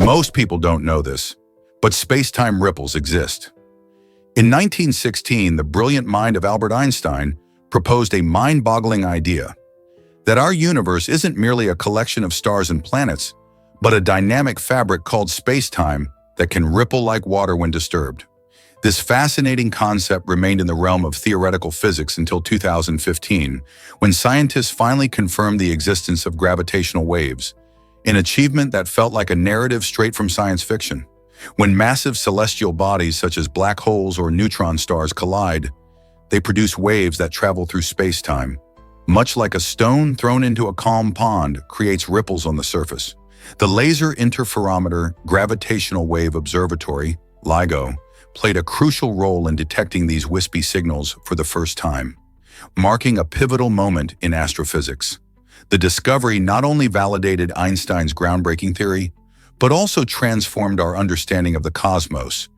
Most people don't know this, but space-time ripples exist. In 1916, the brilliant mind of Albert Einstein proposed a mind-boggling idea that our universe isn't merely a collection of stars and planets, but a dynamic fabric called space-time that can ripple like water when disturbed. This fascinating concept remained in the realm of theoretical physics until 2015, when scientists finally confirmed the existence of gravitational waves, an achievement that felt like a narrative straight from science fiction. When massive celestial bodies such as black holes or neutron stars collide, they produce waves that travel through space-time. Much like a stone thrown into a calm pond creates ripples on the surface. The Laser Interferometer Gravitational Wave Observatory, LIGO, played a crucial role in detecting these wispy signals for the first time, marking a pivotal moment in astrophysics. The discovery not only validated Einstein's groundbreaking theory, but also transformed our understanding of the cosmos,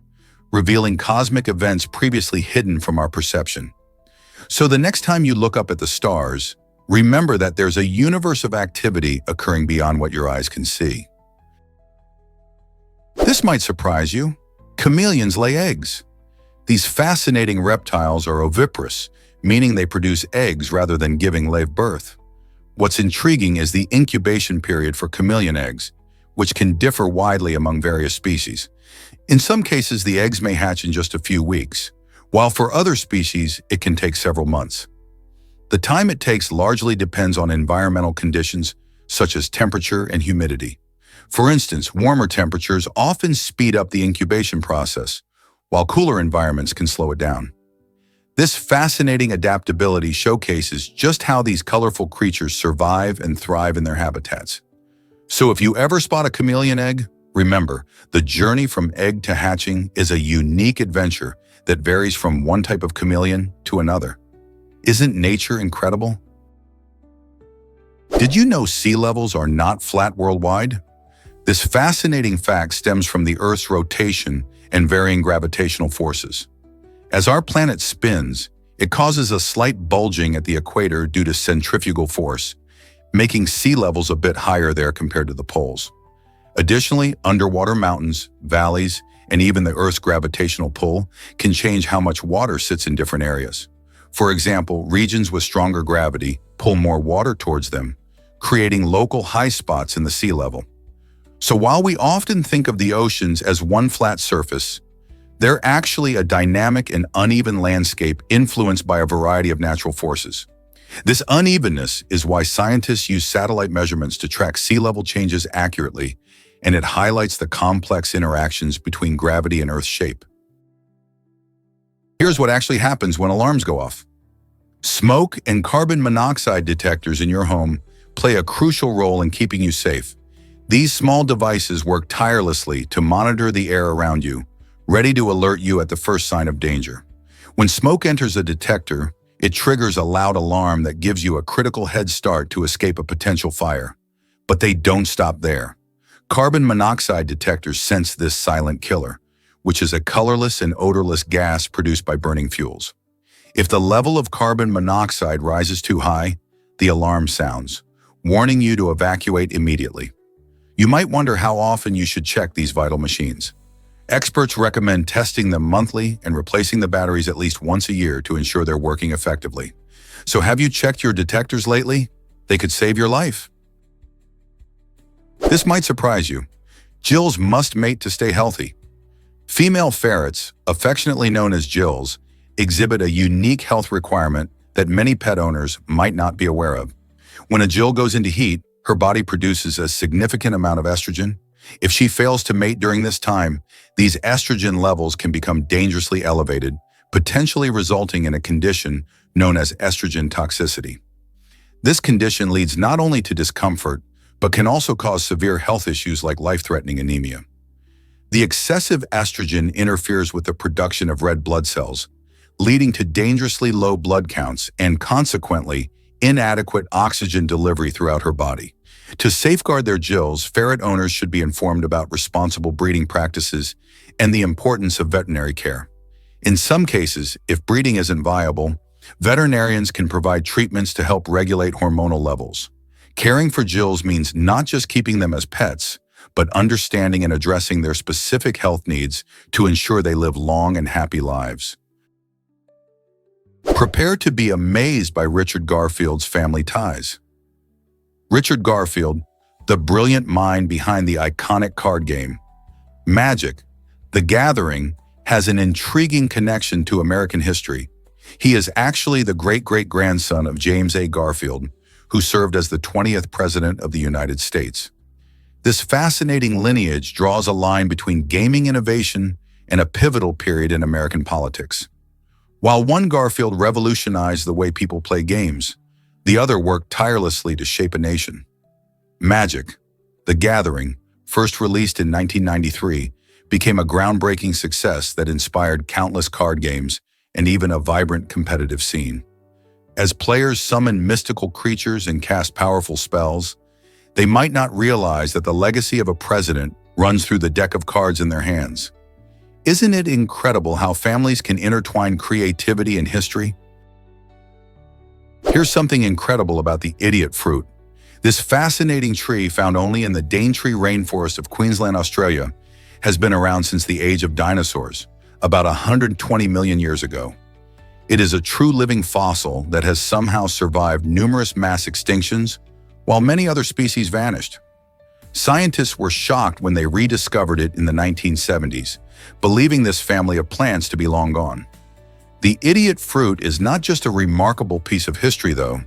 revealing cosmic events previously hidden from our perception. So the next time you look up at the stars, remember that there's a universe of activity occurring beyond what your eyes can see. This might surprise you. Chameleons lay eggs. These fascinating reptiles are oviparous, meaning they produce eggs rather than giving live birth. What's intriguing is the incubation period for chameleon eggs, which can differ widely among various species. In some cases, the eggs may hatch in just a few weeks, while for other species, it can take several months. The time it takes largely depends on environmental conditions, such as temperature and humidity. For instance, warmer temperatures often speed up the incubation process, while cooler environments can slow it down. This fascinating adaptability showcases just how these colorful creatures survive and thrive in their habitats. So if you ever spot a chameleon egg, remember, the journey from egg to hatching is a unique adventure that varies from one type of chameleon to another. Isn't nature incredible? Did you know sea levels are not flat worldwide? This fascinating fact stems from the Earth's rotation and varying gravitational forces. As our planet spins, it causes a slight bulging at the equator due to centrifugal force, making sea levels a bit higher there compared to the poles. Additionally, underwater mountains, valleys, and even the Earth's gravitational pull can change how much water sits in different areas. For example, regions with stronger gravity pull more water towards them, creating local high spots in the sea level. So while we often think of the oceans as one flat surface, they're actually a dynamic and uneven landscape influenced by a variety of natural forces. This unevenness is why scientists use satellite measurements to track sea level changes accurately, and it highlights the complex interactions between gravity and Earth's shape. Here's what actually happens when alarms go off. Smoke and carbon monoxide detectors in your home play a crucial role in keeping you safe. These small devices work tirelessly to monitor the air around you, ready to alert you at the first sign of danger. When smoke enters a detector, it triggers a loud alarm that gives you a critical head start to escape a potential fire. But they don't stop there. Carbon monoxide detectors sense this silent killer, which is a colorless and odorless gas produced by burning fuels. If the level of carbon monoxide rises too high, the alarm sounds, warning you to evacuate immediately. You might wonder how often you should check these vital machines. Experts recommend testing them monthly and replacing the batteries at least once a year to ensure they're working effectively. So have you checked your detectors lately? They could save your life. This might surprise you. Jills must mate to stay healthy. Female ferrets, affectionately known as jills, exhibit a unique health requirement that many pet owners might not be aware of. When a jill goes into heat, her body produces a significant amount of estrogen. If she fails to mate during this time, these estrogen levels can become dangerously elevated, potentially resulting in a condition known as estrogen toxicity. This condition leads not only to discomfort, but can also cause severe health issues like life-threatening anemia. The excessive estrogen interferes with the production of red blood cells, leading to dangerously low blood counts and, consequently, inadequate oxygen delivery throughout her body. To safeguard their jills, ferret owners should be informed about responsible breeding practices and the importance of veterinary care. In some cases, if breeding isn't viable, veterinarians can provide treatments to help regulate hormonal levels. Caring for jills means not just keeping them as pets, but understanding and addressing their specific health needs to ensure they live long and happy lives. Prepare to be amazed by Richard Garfield's family ties. Richard Garfield, the brilliant mind behind the iconic card game Magic, the Gathering, has an intriguing connection to American history. He is actually the great-great-grandson of James A. Garfield, who served as the 20th President of the United States. This fascinating lineage draws a line between gaming innovation and a pivotal period in American politics. While one Garfield revolutionized the way people play games, the other worked tirelessly to shape a nation. Magic, the Gathering, first released in 1993, became a groundbreaking success that inspired countless card games and even a vibrant competitive scene. As players summon mystical creatures and cast powerful spells, they might not realize that the legacy of a president runs through the deck of cards in their hands. Isn't it incredible how families can intertwine creativity and history? Here's something incredible about the idiot fruit. This fascinating tree, found only in the Daintree rainforest of Queensland, Australia, has been around since the age of dinosaurs, about 120 million years ago. It is a true living fossil that has somehow survived numerous mass extinctions, while many other species vanished. Scientists were shocked when they rediscovered it in the 1970s, believing this family of plants to be long gone. The idiot fruit is not just a remarkable piece of history, though.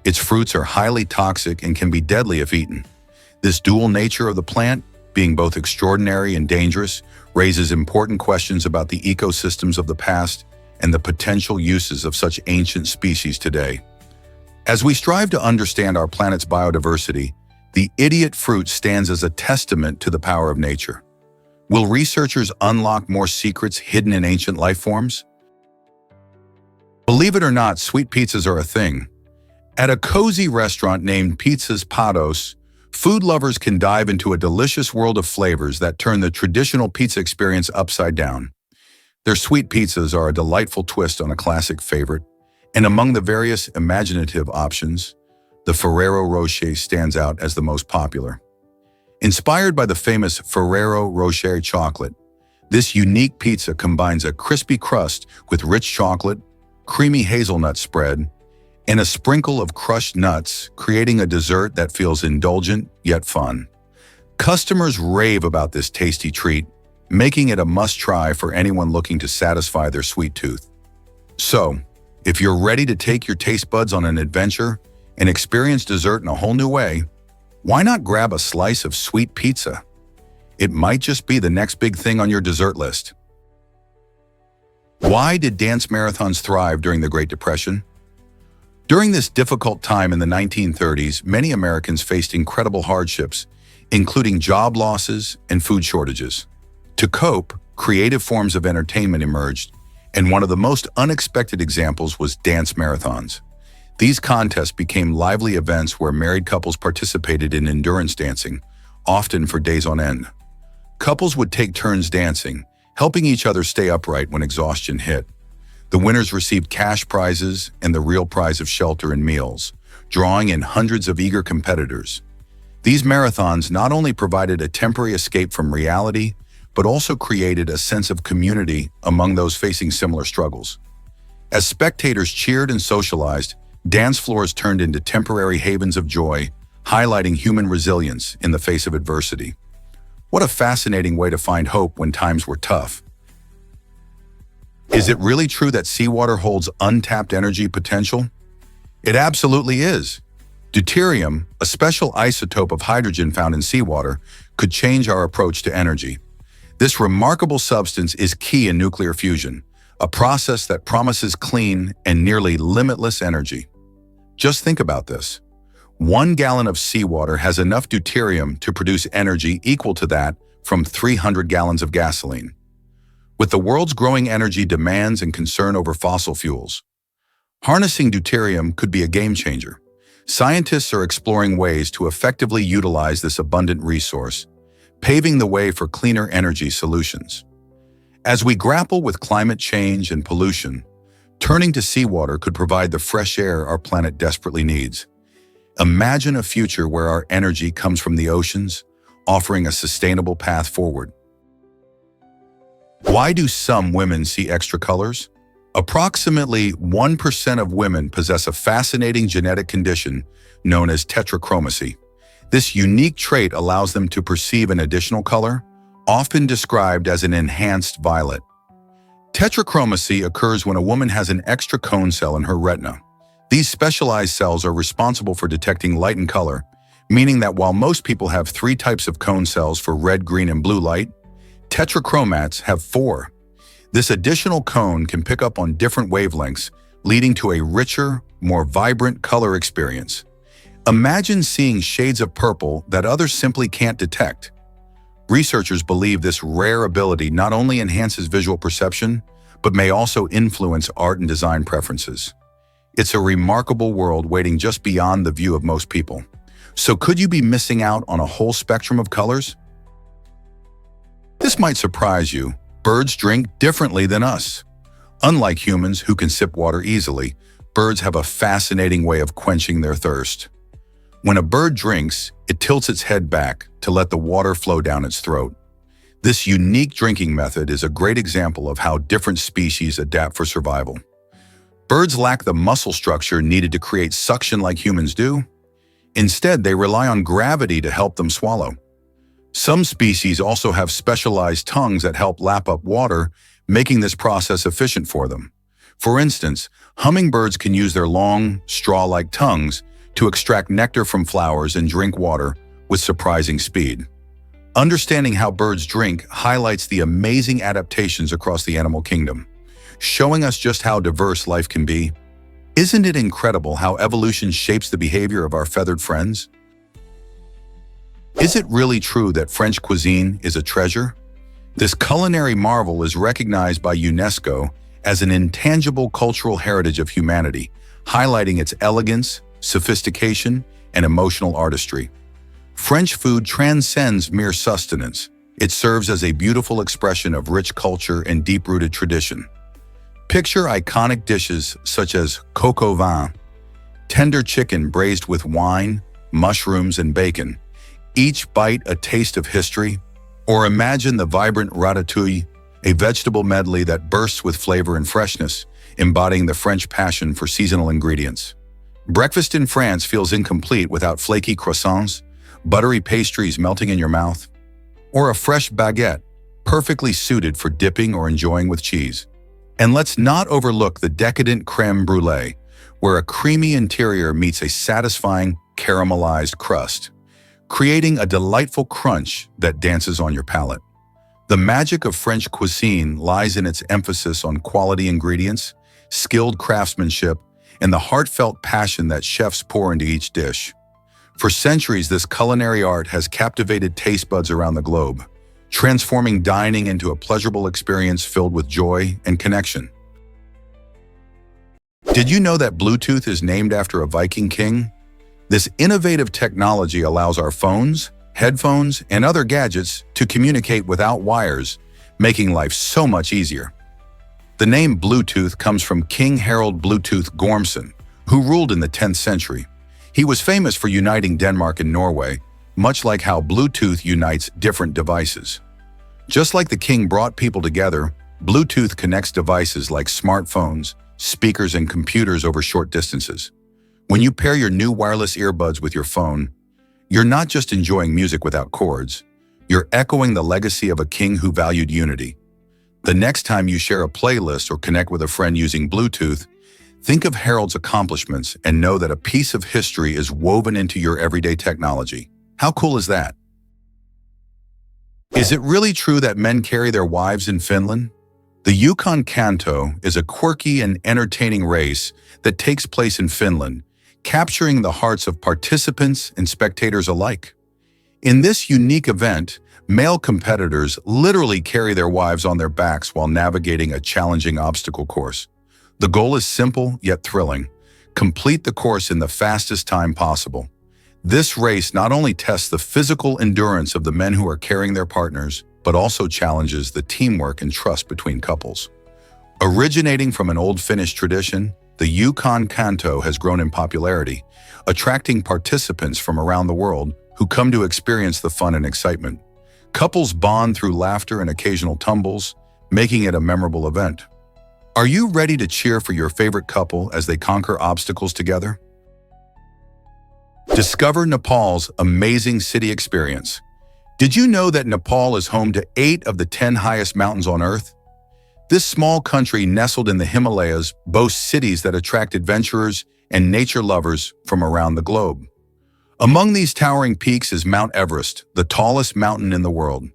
Its fruits are highly toxic and can be deadly if eaten. This dual nature of the plant, being both extraordinary and dangerous, raises important questions about the ecosystems of the past and the potential uses of such ancient species today. As we strive to understand our planet's biodiversity, the idiot fruit stands as a testament to the power of nature. Will researchers unlock more secrets hidden in ancient life forms? Believe it or not, sweet pizzas are a thing. At a cozy restaurant named Pizzas Pados, food lovers can dive into a delicious world of flavors that turn the traditional pizza experience upside down. Their sweet pizzas are a delightful twist on a classic favorite, and among the various imaginative options, the Ferrero Rocher stands out as the most popular. Inspired by the famous Ferrero Rocher chocolate, this unique pizza combines a crispy crust with rich chocolate, creamy hazelnut spread, and a sprinkle of crushed nuts, creating a dessert that feels indulgent yet fun. Customers rave about this tasty treat, making it a must-try for anyone looking to satisfy their sweet tooth. So, if you're ready to take your taste buds on an adventure and experience dessert in a whole new way, why not grab a slice of sweet pizza? It might just be the next big thing on your dessert list. Why did dance marathons thrive during the Great Depression? During this difficult time in the 1930s, many Americans faced incredible hardships, including job losses and food shortages. To cope, creative forms of entertainment emerged, and one of the most unexpected examples was dance marathons. These contests became lively events where married couples participated in endurance dancing, often for days on end. Couples would take turns dancing, helping each other stay upright when exhaustion hit. The winners received cash prizes and the real prize of shelter and meals, drawing in hundreds of eager competitors. These marathons not only provided a temporary escape from reality, but also created a sense of community among those facing similar struggles. As spectators cheered and socialized, dance floors turned into temporary havens of joy, highlighting human resilience in the face of adversity. What a fascinating way to find hope when times were tough. Is it really true that seawater holds untapped energy potential? It absolutely is. Deuterium, a special isotope of hydrogen found in seawater, could change our approach to energy. This remarkable substance is key in nuclear fusion, a process that promises clean and nearly limitless energy. Just think about this. 1 gallon of seawater has enough deuterium to produce energy equal to that from 300 gallons of gasoline. With the world's growing energy demands and concern over fossil fuels, harnessing deuterium could be a game changer. Scientists are exploring ways to effectively utilize this abundant resource, paving the way for cleaner energy solutions. As we grapple with climate change and pollution, turning to seawater could provide the fresh air our planet desperately needs. Imagine a future where our energy comes from the oceans, offering a sustainable path forward. Why do some women see extra colors? Approximately 1% of women possess a fascinating genetic condition known as tetrachromacy. This unique trait allows them to perceive an additional color, often described as an enhanced violet. Tetrachromacy occurs when a woman has an extra cone cell in her retina. These specialized cells are responsible for detecting light and color, meaning that while most people have 3 types of cone cells for red, green, and blue light, tetrachromats have 4. This additional cone can pick up on different wavelengths, leading to a richer, more vibrant color experience. Imagine seeing shades of purple that others simply can't detect. Researchers believe this rare ability not only enhances visual perception, but may also influence art and design preferences. It's a remarkable world waiting just beyond the view of most people. So could you be missing out on a whole spectrum of colors? This might surprise you. Birds drink differently than us. Unlike humans who can sip water easily, birds have a fascinating way of quenching their thirst. When a bird drinks, it tilts its head back to let the water flow down its throat. This unique drinking method is a great example of how different species adapt for survival. Birds lack the muscle structure needed to create suction like humans do. Instead, they rely on gravity to help them swallow. Some species also have specialized tongues that help lap up water, making this process efficient for them. For instance, hummingbirds can use their long, straw-like tongues to extract nectar from flowers and drink water with surprising speed. Understanding how birds drink highlights the amazing adaptations across the animal kingdom, showing us just how diverse life can be. Isn't it incredible how evolution shapes the behavior of our feathered friends? Is it really true that French cuisine is a treasure? This culinary marvel is recognized by UNESCO as an intangible cultural heritage of humanity, highlighting its elegance, sophistication, and emotional artistry. French food transcends mere sustenance. It serves as a beautiful expression of rich culture and deep-rooted tradition. Picture iconic dishes such as coq au vin, tender chicken braised with wine, mushrooms, and bacon, each bite a taste of history. Or imagine the vibrant ratatouille, a vegetable medley that bursts with flavor and freshness, embodying the French passion for seasonal ingredients. Breakfast in France feels incomplete without flaky croissants, buttery pastries melting in your mouth, or a fresh baguette, perfectly suited for dipping or enjoying with cheese. And let's not overlook the decadent crème brûlée, where a creamy interior meets a satisfying caramelized crust, creating a delightful crunch that dances on your palate. The magic of French cuisine lies in its emphasis on quality ingredients, skilled craftsmanship, and the heartfelt passion that chefs pour into each dish. For centuries, this culinary art has captivated taste buds around the globe, transforming dining into a pleasurable experience filled with joy and connection. Did you know that Bluetooth is named after a Viking king? This innovative technology allows our phones, headphones, and other gadgets to communicate without wires, making life so much easier. The name Bluetooth comes from King Harald Bluetooth Gormson, who ruled in the 10th century. He was famous for uniting Denmark and Norway, much like how Bluetooth unites different devices. Just like the king brought people together, Bluetooth connects devices like smartphones, speakers, and computers over short distances. When you pair your new wireless earbuds with your phone, you're not just enjoying music without cords, you're echoing the legacy of a king who valued unity. The next time you share a playlist or connect with a friend using Bluetooth, think of Harold's accomplishments and know that a piece of history is woven into your everyday technology. How cool is that? Is it really true that men carry their wives in Finland? The Yukon Kanto is a quirky and entertaining race that takes place in Finland, capturing the hearts of participants and spectators alike. In this unique event, male competitors literally carry their wives on their backs while navigating a challenging obstacle course. The goal is simple yet thrilling: complete the course in the fastest time possible. This race not only tests the physical endurance of the men who are carrying their partners, but also challenges the teamwork and trust between couples. Originating from an old Finnish tradition, the Yukon Kanto has grown in popularity, attracting participants from around the world who come to experience the fun and excitement. Couples bond through laughter and occasional tumbles, making it a memorable event. Are you ready to cheer for your favorite couple as they conquer obstacles together? Discover Nepal's amazing city experience. Did you know that Nepal is home to 8 of the 10 highest mountains on Earth? This small country nestled in the Himalayas boasts cities that attract adventurers and nature lovers from around the globe. Among these towering peaks is Mount Everest, the tallest mountain in the world.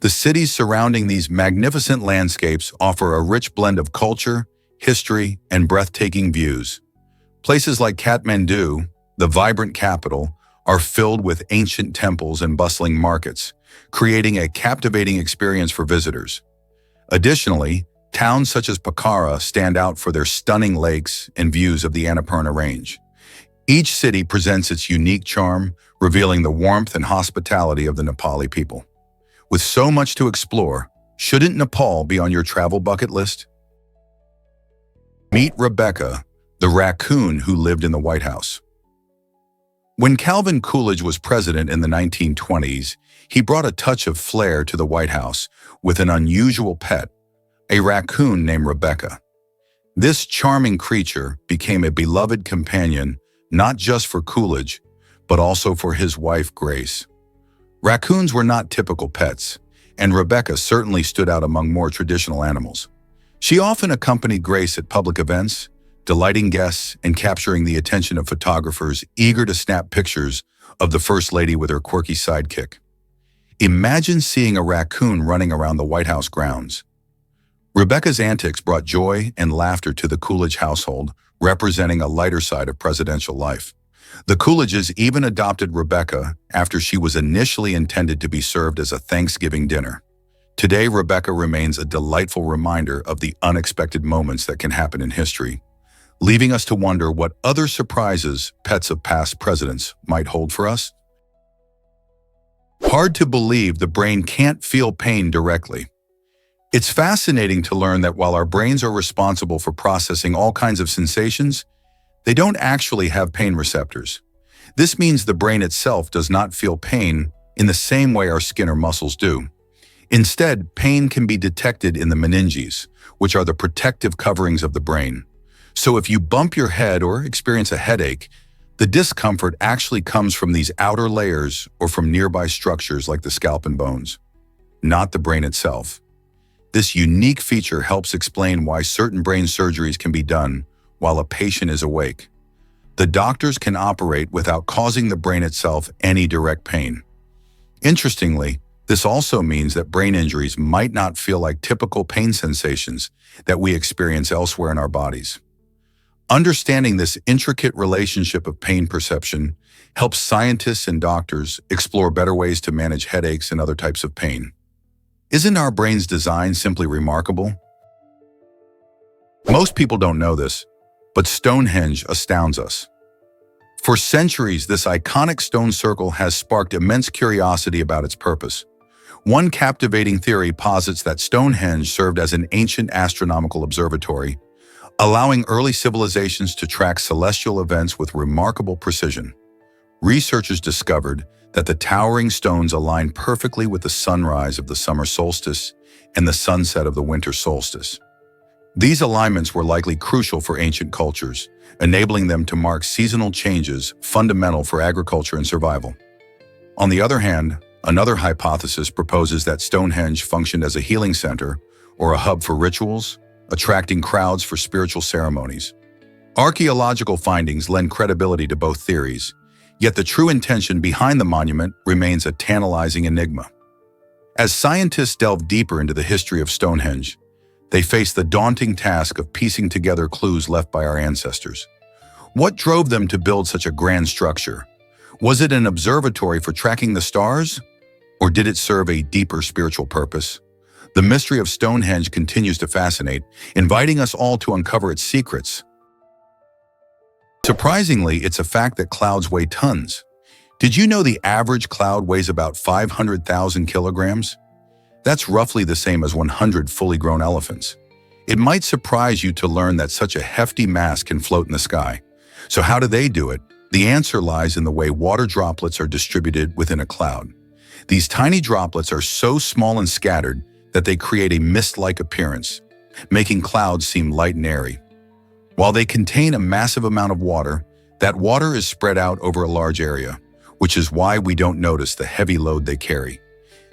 The cities surrounding these magnificent landscapes offer a rich blend of culture, history, and breathtaking views. Places like Kathmandu, the vibrant capital, are filled with ancient temples and bustling markets, creating a captivating experience for visitors. Additionally, towns such as Pokhara stand out for their stunning lakes and views of the Annapurna Range. Each city presents its unique charm, revealing the warmth and hospitality of the Nepali people. With so much to explore, shouldn't Nepal be on your travel bucket list? Meet Rebecca, the raccoon who lived in the White House. When Calvin Coolidge was president in the 1920s, he brought a touch of flair to the White House with an unusual pet, a raccoon named Rebecca. This charming creature became a beloved companion not just for Coolidge, but also for his wife, Grace. Raccoons were not typical pets, and Rebecca certainly stood out among more traditional animals. She often accompanied Grace at public events, delighting guests and capturing the attention of photographers eager to snap pictures of the First Lady with her quirky sidekick. Imagine seeing a raccoon running around the White House grounds. Rebecca's antics brought joy and laughter to the Coolidge household, representing a lighter side of presidential life. The Coolidges even adopted Rebecca after she was initially intended to be served as a Thanksgiving dinner. Today, Rebecca remains a delightful reminder of the unexpected moments that can happen in history, leaving us to wonder what other surprises pets of past presidents might hold for us. Hard to believe the brain can't feel pain directly. It's fascinating to learn that while our brains are responsible for processing all kinds of sensations, they don't actually have pain receptors. This means the brain itself does not feel pain in the same way our skin or muscles do. Instead, pain can be detected in the meninges, which are the protective coverings of the brain. So if you bump your head or experience a headache, the discomfort actually comes from these outer layers or from nearby structures like the scalp and bones, not the brain itself. This unique feature helps explain why certain brain surgeries can be done while a patient is awake. The doctors can operate without causing the brain itself any direct pain. Interestingly, this also means that brain injuries might not feel like typical pain sensations that we experience elsewhere in our bodies. Understanding this intricate relationship of pain perception helps scientists and doctors explore better ways to manage headaches and other types of pain. Isn't our brain's design simply remarkable? Most people don't know this, but Stonehenge astounds us. For centuries, this iconic stone circle has sparked immense curiosity about its purpose. One captivating theory posits that Stonehenge served as an ancient astronomical observatory, allowing early civilizations to track celestial events with remarkable precision. Researchers discovered that the towering stones align perfectly with the sunrise of the summer solstice and the sunset of the winter solstice. These alignments were likely crucial for ancient cultures, enabling them to mark seasonal changes fundamental for agriculture and survival. On the other hand, another hypothesis proposes that Stonehenge functioned as a healing center or a hub for rituals, attracting crowds for spiritual ceremonies. Archaeological findings lend credibility to both theories, yet the true intention behind the monument remains a tantalizing enigma. As scientists delve deeper into the history of Stonehenge, they face the daunting task of piecing together clues left by our ancestors. What drove them to build such a grand structure? Was it an observatory for tracking the stars? Or did it serve a deeper spiritual purpose? The mystery of Stonehenge continues to fascinate, inviting us all to uncover its secrets. Surprisingly, it's a fact that clouds weigh tons. Did you know the average cloud weighs about 500,000 kilograms? That's roughly the same as 100 fully grown elephants. It might surprise you to learn that such a hefty mass can float in the sky. So how do they do it? The answer lies in the way water droplets are distributed within a cloud. These tiny droplets are so small and scattered that they create a mist-like appearance, making clouds seem light and airy. While they contain a massive amount of water, that water is spread out over a large area, which is why we don't notice the heavy load they carry.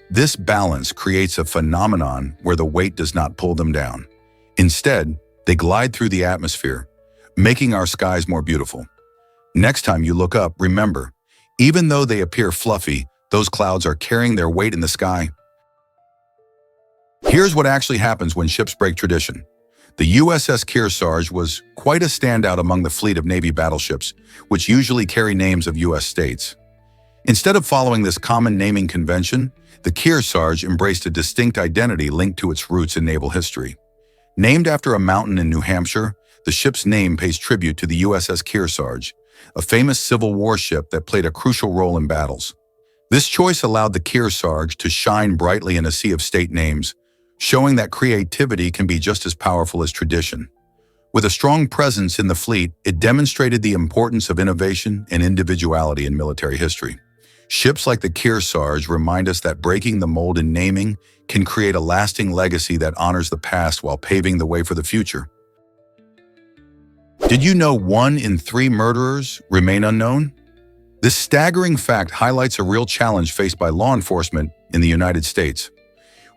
This balance creates a phenomenon where the weight does not pull them down. Instead, they glide through the atmosphere, making our skies more beautiful. Next time you look up, remember, even though they appear fluffy, those clouds are carrying their weight in the sky. Here's what actually happens when ships break tradition. The USS Kearsarge was quite a standout among the fleet of Navy battleships, which usually carry names of U.S. states. Instead of following this common naming convention, the Kearsarge embraced a distinct identity linked to its roots in naval history. Named after a mountain in New Hampshire, the ship's name pays tribute to the USS Kearsarge, a famous Civil War ship that played a crucial role in battles. This choice allowed the Kearsarge to shine brightly in a sea of state names, showing that creativity can be just as powerful as tradition. With a strong presence in the fleet, it demonstrated the importance of innovation and individuality in military history. Ships like the Kearsarge remind us that breaking the mold in naming can create a lasting legacy that honors the past while paving the way for the future. Did you know 1 in 3 murderers remain unknown? This staggering fact highlights a real challenge faced by law enforcement in the United States.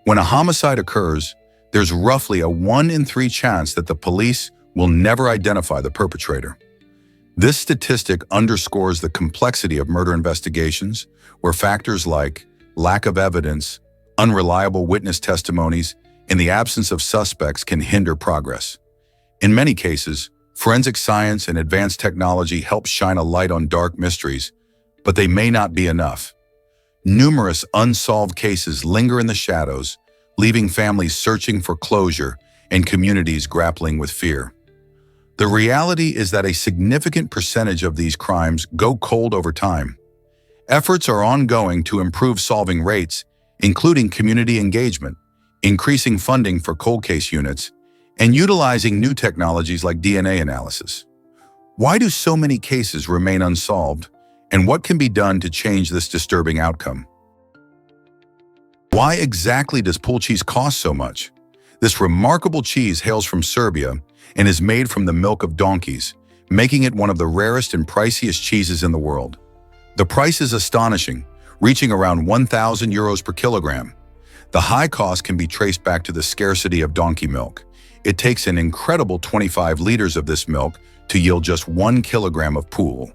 When a homicide occurs, there's roughly a 1 in 3 chance that the police will never identify the perpetrator. This statistic underscores the complexity of murder investigations, where factors like lack of evidence, unreliable witness testimonies, and the absence of suspects can hinder progress. In many cases, forensic science and advanced technology help shine a light on dark mysteries, but they may not be enough. Numerous unsolved cases linger in the shadows, leaving families searching for closure and communities grappling with fear. The reality is that a significant percentage of these crimes go cold over time. Efforts are ongoing to improve solving rates, including community engagement, increasing funding for cold case units, and utilizing new technologies like DNA analysis. Why do so many cases remain unsolved, and what can be done to change this disturbing outcome? Why exactly does pool cheese cost so much? This remarkable cheese hails from Serbia and is made from the milk of donkeys, making it one of the rarest and priciest cheeses in the world. The price is astonishing, reaching around 1,000 euros per kilogram. The high cost can be traced back to the scarcity of donkey milk. It takes an incredible 25 liters of this milk to yield just 1 kilogram of pool.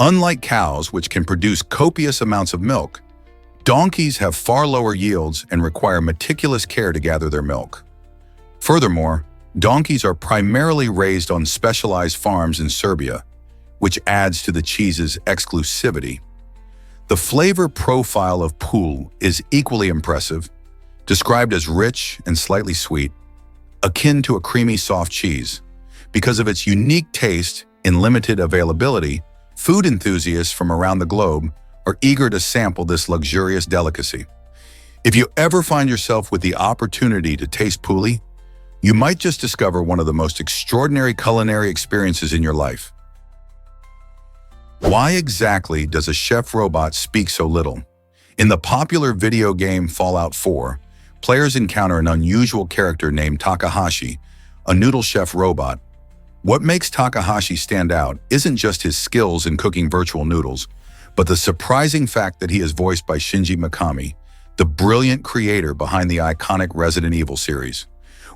Unlike cows, which can produce copious amounts of milk, donkeys have far lower yields and require meticulous care to gather their milk. Furthermore, donkeys are primarily raised on specialized farms in Serbia, which adds to the cheese's exclusivity. The flavor profile of pool is equally impressive, described as rich and slightly sweet, akin to a creamy soft cheese. Because of its unique taste and limited availability, food enthusiasts from around the globe are eager to sample this luxurious delicacy. If you ever find yourself with the opportunity to taste pouli, you might just discover one of the most extraordinary culinary experiences in your life. Why exactly does a chef robot speak so little? In the popular video game Fallout 4, players encounter an unusual character named Takahashi, a noodle chef robot. What makes Takahashi stand out isn't just his skills in cooking virtual noodles, but the surprising fact that he is voiced by Shinji Mikami, the brilliant creator behind the iconic Resident Evil series.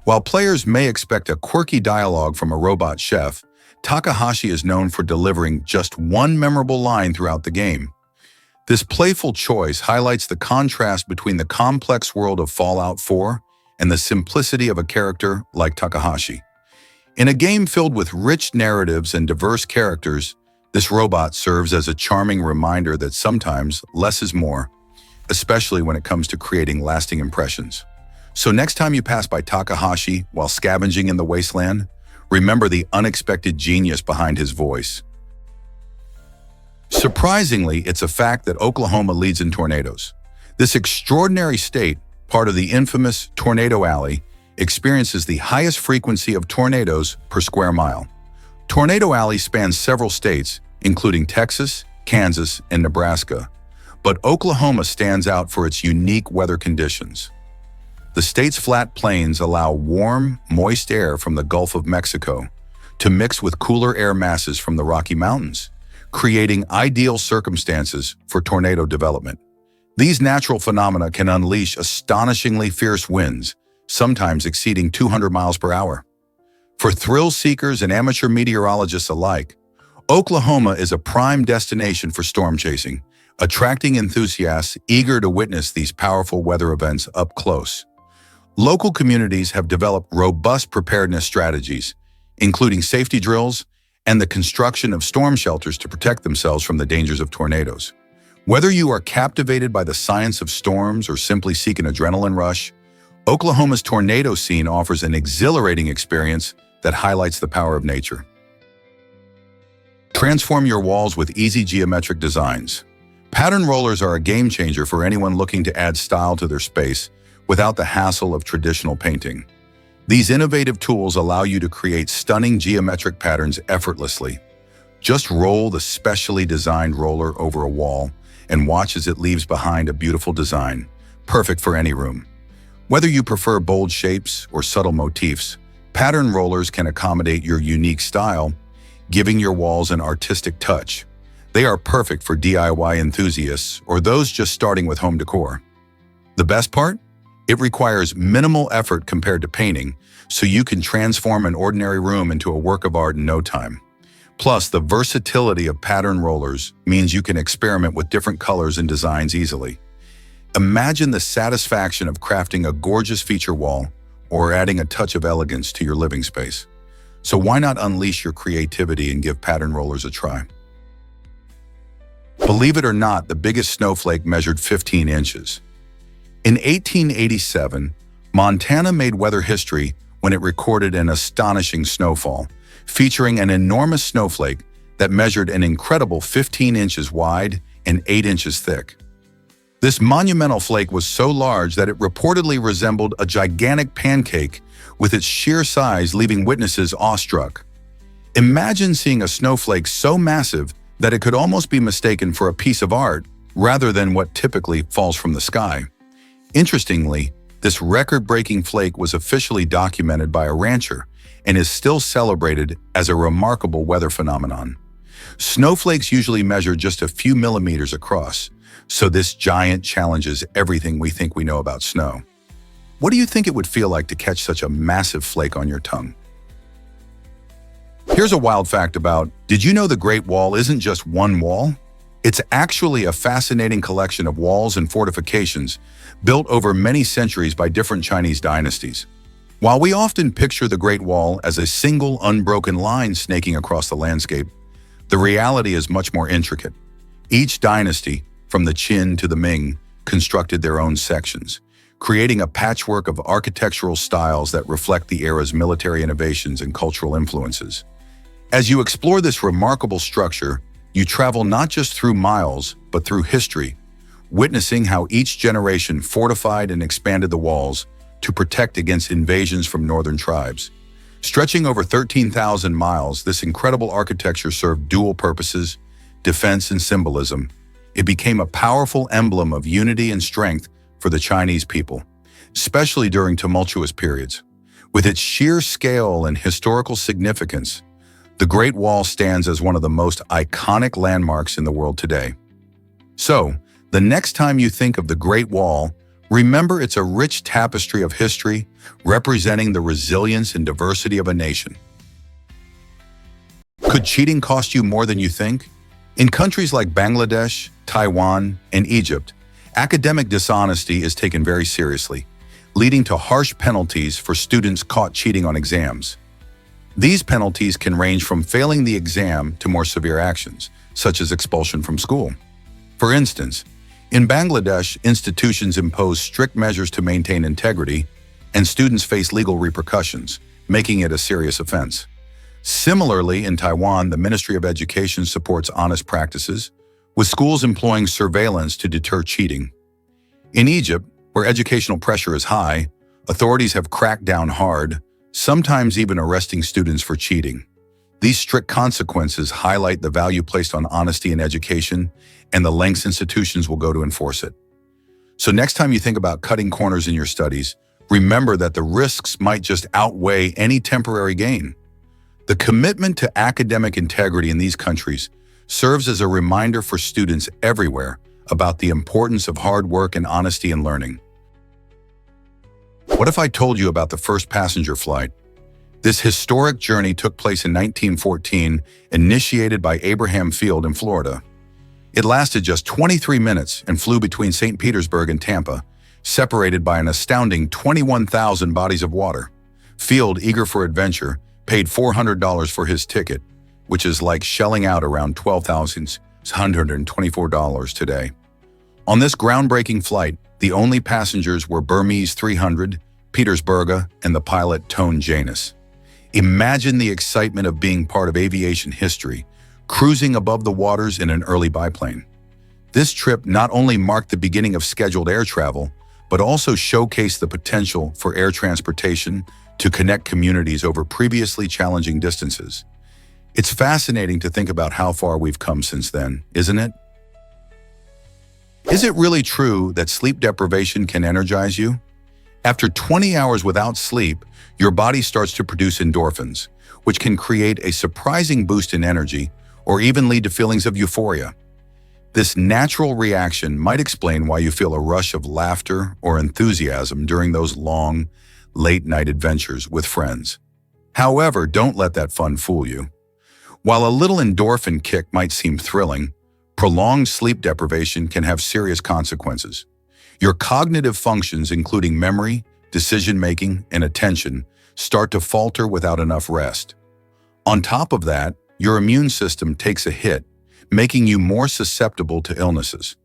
While players may expect a quirky dialogue from a robot chef, Takahashi is known for delivering just one memorable line throughout the game. This playful choice highlights the contrast between the complex world of Fallout 4 and the simplicity of a character like Takahashi. In a game filled with rich narratives and diverse characters, this robot serves as a charming reminder that sometimes less is more, especially when it comes to creating lasting impressions. So next time you pass by Takahashi while scavenging in the wasteland, remember the unexpected genius behind his voice. Surprisingly, it's a fact that Oklahoma leads in tornadoes. This extraordinary state, part of the infamous Tornado Alley, experiences the highest frequency of tornadoes per square mile. Tornado Alley spans several states, including Texas, Kansas, and Nebraska, but Oklahoma stands out for its unique weather conditions. The state's flat plains allow warm, moist air from the Gulf of Mexico to mix with cooler air masses from the Rocky Mountains, creating ideal circumstances for tornado development. These natural phenomena can unleash astonishingly fierce winds, sometimes exceeding 200 miles per hour. For thrill seekers and amateur meteorologists alike, Oklahoma is a prime destination for storm chasing, attracting enthusiasts eager to witness these powerful weather events up close. Local communities have developed robust preparedness strategies, including safety drills and the construction of storm shelters to protect themselves from the dangers of tornadoes. Whether you are captivated by the science of storms or simply seek an adrenaline rush, Oklahoma's tornado scene offers an exhilarating experience that highlights the power of nature. Transform your walls with easy geometric designs. Pattern rollers are a game changer for anyone looking to add style to their space without the hassle of traditional painting. These innovative tools allow you to create stunning geometric patterns effortlessly. Just roll the specially designed roller over a wall and watch as it leaves behind a beautiful design, perfect for any room. Whether you prefer bold shapes or subtle motifs, pattern rollers can accommodate your unique style, giving your walls an artistic touch. They are perfect for DIY enthusiasts or those just starting with home decor. The best part? It requires minimal effort compared to painting, so you can transform an ordinary room into a work of art in no time. Plus, the versatility of pattern rollers means you can experiment with different colors and designs easily. Imagine the satisfaction of crafting a gorgeous feature wall or adding a touch of elegance to your living space. So why not unleash your creativity and give pattern rollers a try? Believe it or not, the biggest snowflake measured 15 inches. In 1887, Montana made weather history when it recorded an astonishing snowfall, featuring an enormous snowflake that measured an incredible 15 inches wide and 8 inches thick. This monumental flake was so large that it reportedly resembled a gigantic pancake, with its sheer size leaving witnesses awestruck. Imagine seeing a snowflake so massive that it could almost be mistaken for a piece of art rather than what typically falls from the sky. Interestingly, this record-breaking flake was officially documented by a rancher and is still celebrated as a remarkable weather phenomenon. Snowflakes usually measure just a few millimeters across, so this giant challenges everything we think we know about snow. What do you think it would feel like to catch such a massive flake on your tongue? Here's a wild fact about, did you know the Great Wall isn't just one wall? It's actually a fascinating collection of walls and fortifications built over many centuries by different Chinese dynasties. While we often picture the Great Wall as a single unbroken line snaking across the landscape, the reality is much more intricate. Each dynasty, from the Qin to the Ming, constructed their own sections, creating a patchwork of architectural styles that reflect the era's military innovations and cultural influences. As you explore this remarkable structure, you travel not just through miles, but through history, witnessing how each generation fortified and expanded the walls to protect against invasions from northern tribes. Stretching over 13,000 miles, this incredible architecture served dual purposes, defense and symbolism. It became a powerful emblem of unity and strength for the Chinese people, especially during tumultuous periods. With its sheer scale and historical significance, the Great Wall stands as one of the most iconic landmarks in the world today. So, the next time you think of the Great Wall, remember it's a rich tapestry of history representing the resilience and diversity of a nation. Could cheating cost you more than you think? In countries like Bangladesh, Taiwan, and Egypt, academic dishonesty is taken very seriously, leading to harsh penalties for students caught cheating on exams. These penalties can range from failing the exam to more severe actions, such as expulsion from school. For instance, in Bangladesh, institutions impose strict measures to maintain integrity, and students face legal repercussions, making it a serious offense. Similarly, in Taiwan, the Ministry of Education supports honest practices, with schools employing surveillance to deter cheating. In Egypt, where educational pressure is high, authorities have cracked down hard, sometimes even arresting students for cheating. These strict consequences highlight the value placed on honesty in education and the lengths institutions will go to enforce it. So next time you think about cutting corners in your studies, remember that the risks might just outweigh any temporary gain. The commitment to academic integrity in these countries serves as a reminder for students everywhere about the importance of hard work and honesty in learning. What if I told you about the first passenger flight? This historic journey took place in 1914, initiated by Abraham Field in Florida. It lasted just 23 minutes and flew between St. Petersburg and Tampa, separated by an astounding 21,000 bodies of water. Field, eager for adventure, paid $400 for his ticket, which is like shelling out around $12,124 today. On this groundbreaking flight, the only passengers were Burmese 300, Petersburga, and the pilot Tone Janus. Imagine the excitement of being part of aviation history, cruising above the waters in an early biplane. This trip not only marked the beginning of scheduled air travel, but also showcased the potential for air transportation to connect communities over previously challenging distances. It's fascinating to think about how far we've come since then, isn't it? Is it really true that sleep deprivation can energize you? After 20 hours without sleep, your body starts to produce endorphins, which can create a surprising boost in energy or even lead to feelings of euphoria. This natural reaction might explain why you feel a rush of laughter or enthusiasm during those long, late-night adventures with friends. However, don't let that fun fool you. While a little endorphin kick might seem thrilling, prolonged sleep deprivation can have serious consequences. Your cognitive functions, including memory, decision-making, and attention, start to falter without enough rest. On top of that, your immune system takes a hit, making you more susceptible to illnesses.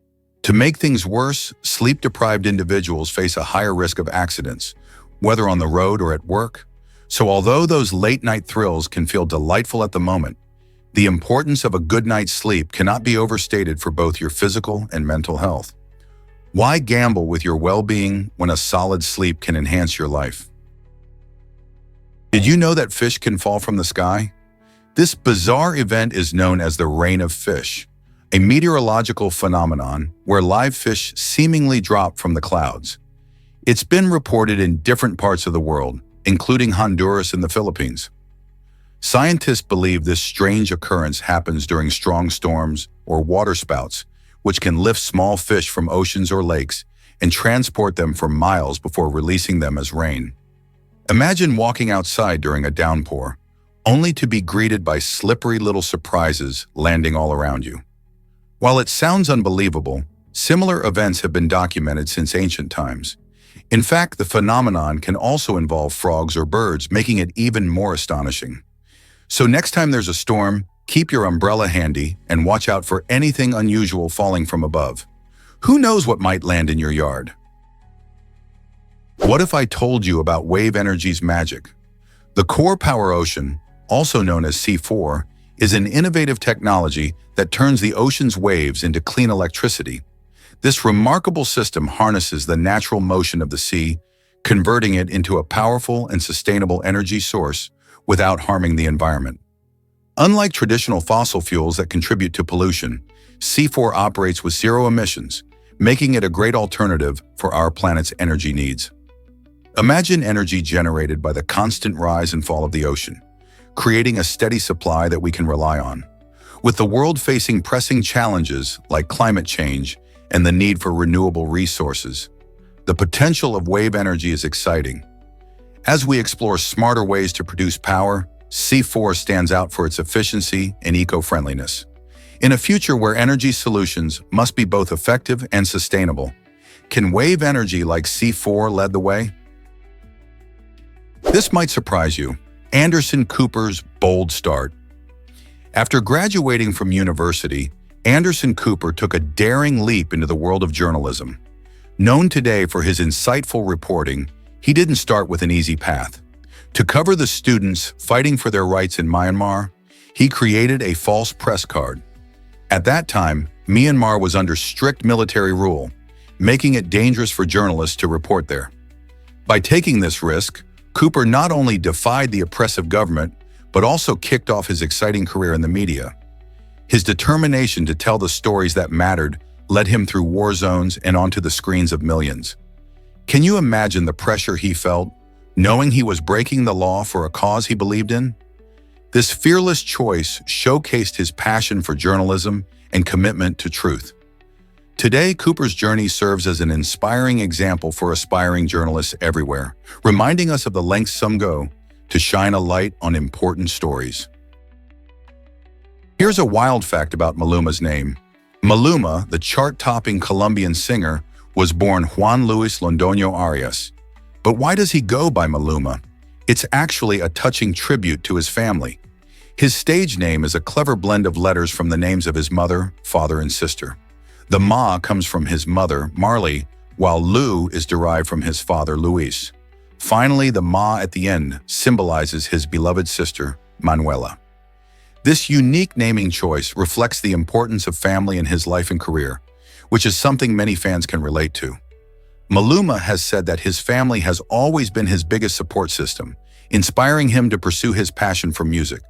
To make things worse, sleep-deprived individuals face a higher risk of accidents, whether on the road or at work. So although those late-night thrills can feel delightful at the moment, the importance of a good night's sleep cannot be overstated for both your physical and mental health. Why gamble with your well-being when a solid sleep can enhance your life? Did you know that fish can fall from the sky? This bizarre event is known as the rain of fish, a meteorological phenomenon where live fish seemingly drop from the clouds. It's been reported in different parts of the world, including Honduras and the Philippines. Scientists believe this strange occurrence happens during strong storms or waterspouts, which can lift small fish from oceans or lakes and transport them for miles before releasing them as rain. Imagine walking outside during a downpour, only to be greeted by slippery little surprises landing all around you. While it sounds unbelievable, similar events have been documented since ancient times. In fact, the phenomenon can also involve frogs or birds, making it even more astonishing. So next time there's a storm, keep your umbrella handy and watch out for anything unusual falling from above. Who knows what might land in your yard? What if I told you about wave energy's magic? The Core Power Ocean, also known as C4, is an innovative technology that turns the ocean's waves into clean electricity. This remarkable system harnesses the natural motion of the sea, converting it into a powerful and sustainable energy source without harming the environment. Unlike traditional fossil fuels that contribute to pollution, C4 operates with zero emissions, making it a great alternative for our planet's energy needs. Imagine energy generated by the constant rise and fall of the ocean, creating a steady supply that we can rely on. With the world facing pressing challenges like climate change and the need for renewable resources, the potential of wave energy is exciting. As we explore smarter ways to produce power, C4 stands out for its efficiency and eco-friendliness. In a future where energy solutions must be both effective and sustainable, can wave energy like C4 lead the way? This might surprise you. Anderson Cooper's bold start. After graduating from university, Anderson Cooper took a daring leap into the world of journalism. Known today for his insightful reporting, he didn't start with an easy path. To cover the students fighting for their rights in Myanmar, he created a false press card. At that time, Myanmar was under strict military rule, making it dangerous for journalists to report there. By taking this risk, Cooper not only defied the oppressive government, but also kicked off his exciting career in the media. His determination to tell the stories that mattered led him through war zones and onto the screens of millions. Can you imagine the pressure he felt, knowing he was breaking the law for a cause he believed in? This fearless choice showcased his passion for journalism and commitment to truth. Today, Cooper's journey serves as an inspiring example for aspiring journalists everywhere, reminding us of the lengths some go to shine a light on important stories. Here's a wild fact about Maluma's name. Maluma, the chart-topping Colombian singer, was born Juan Luis Londoño Arias. But why does he go by Maluma? It's actually a touching tribute to his family. His stage name is a clever blend of letters from the names of his mother, father, and sister. The Ma comes from his mother, Marley, while Lu is derived from his father, Luis. Finally, the Ma at the end symbolizes his beloved sister, Manuela. This unique naming choice reflects the importance of family in his life and career, which is something many fans can relate to. Maluma has said that his family has always been his biggest support system, inspiring him to pursue his passion for music.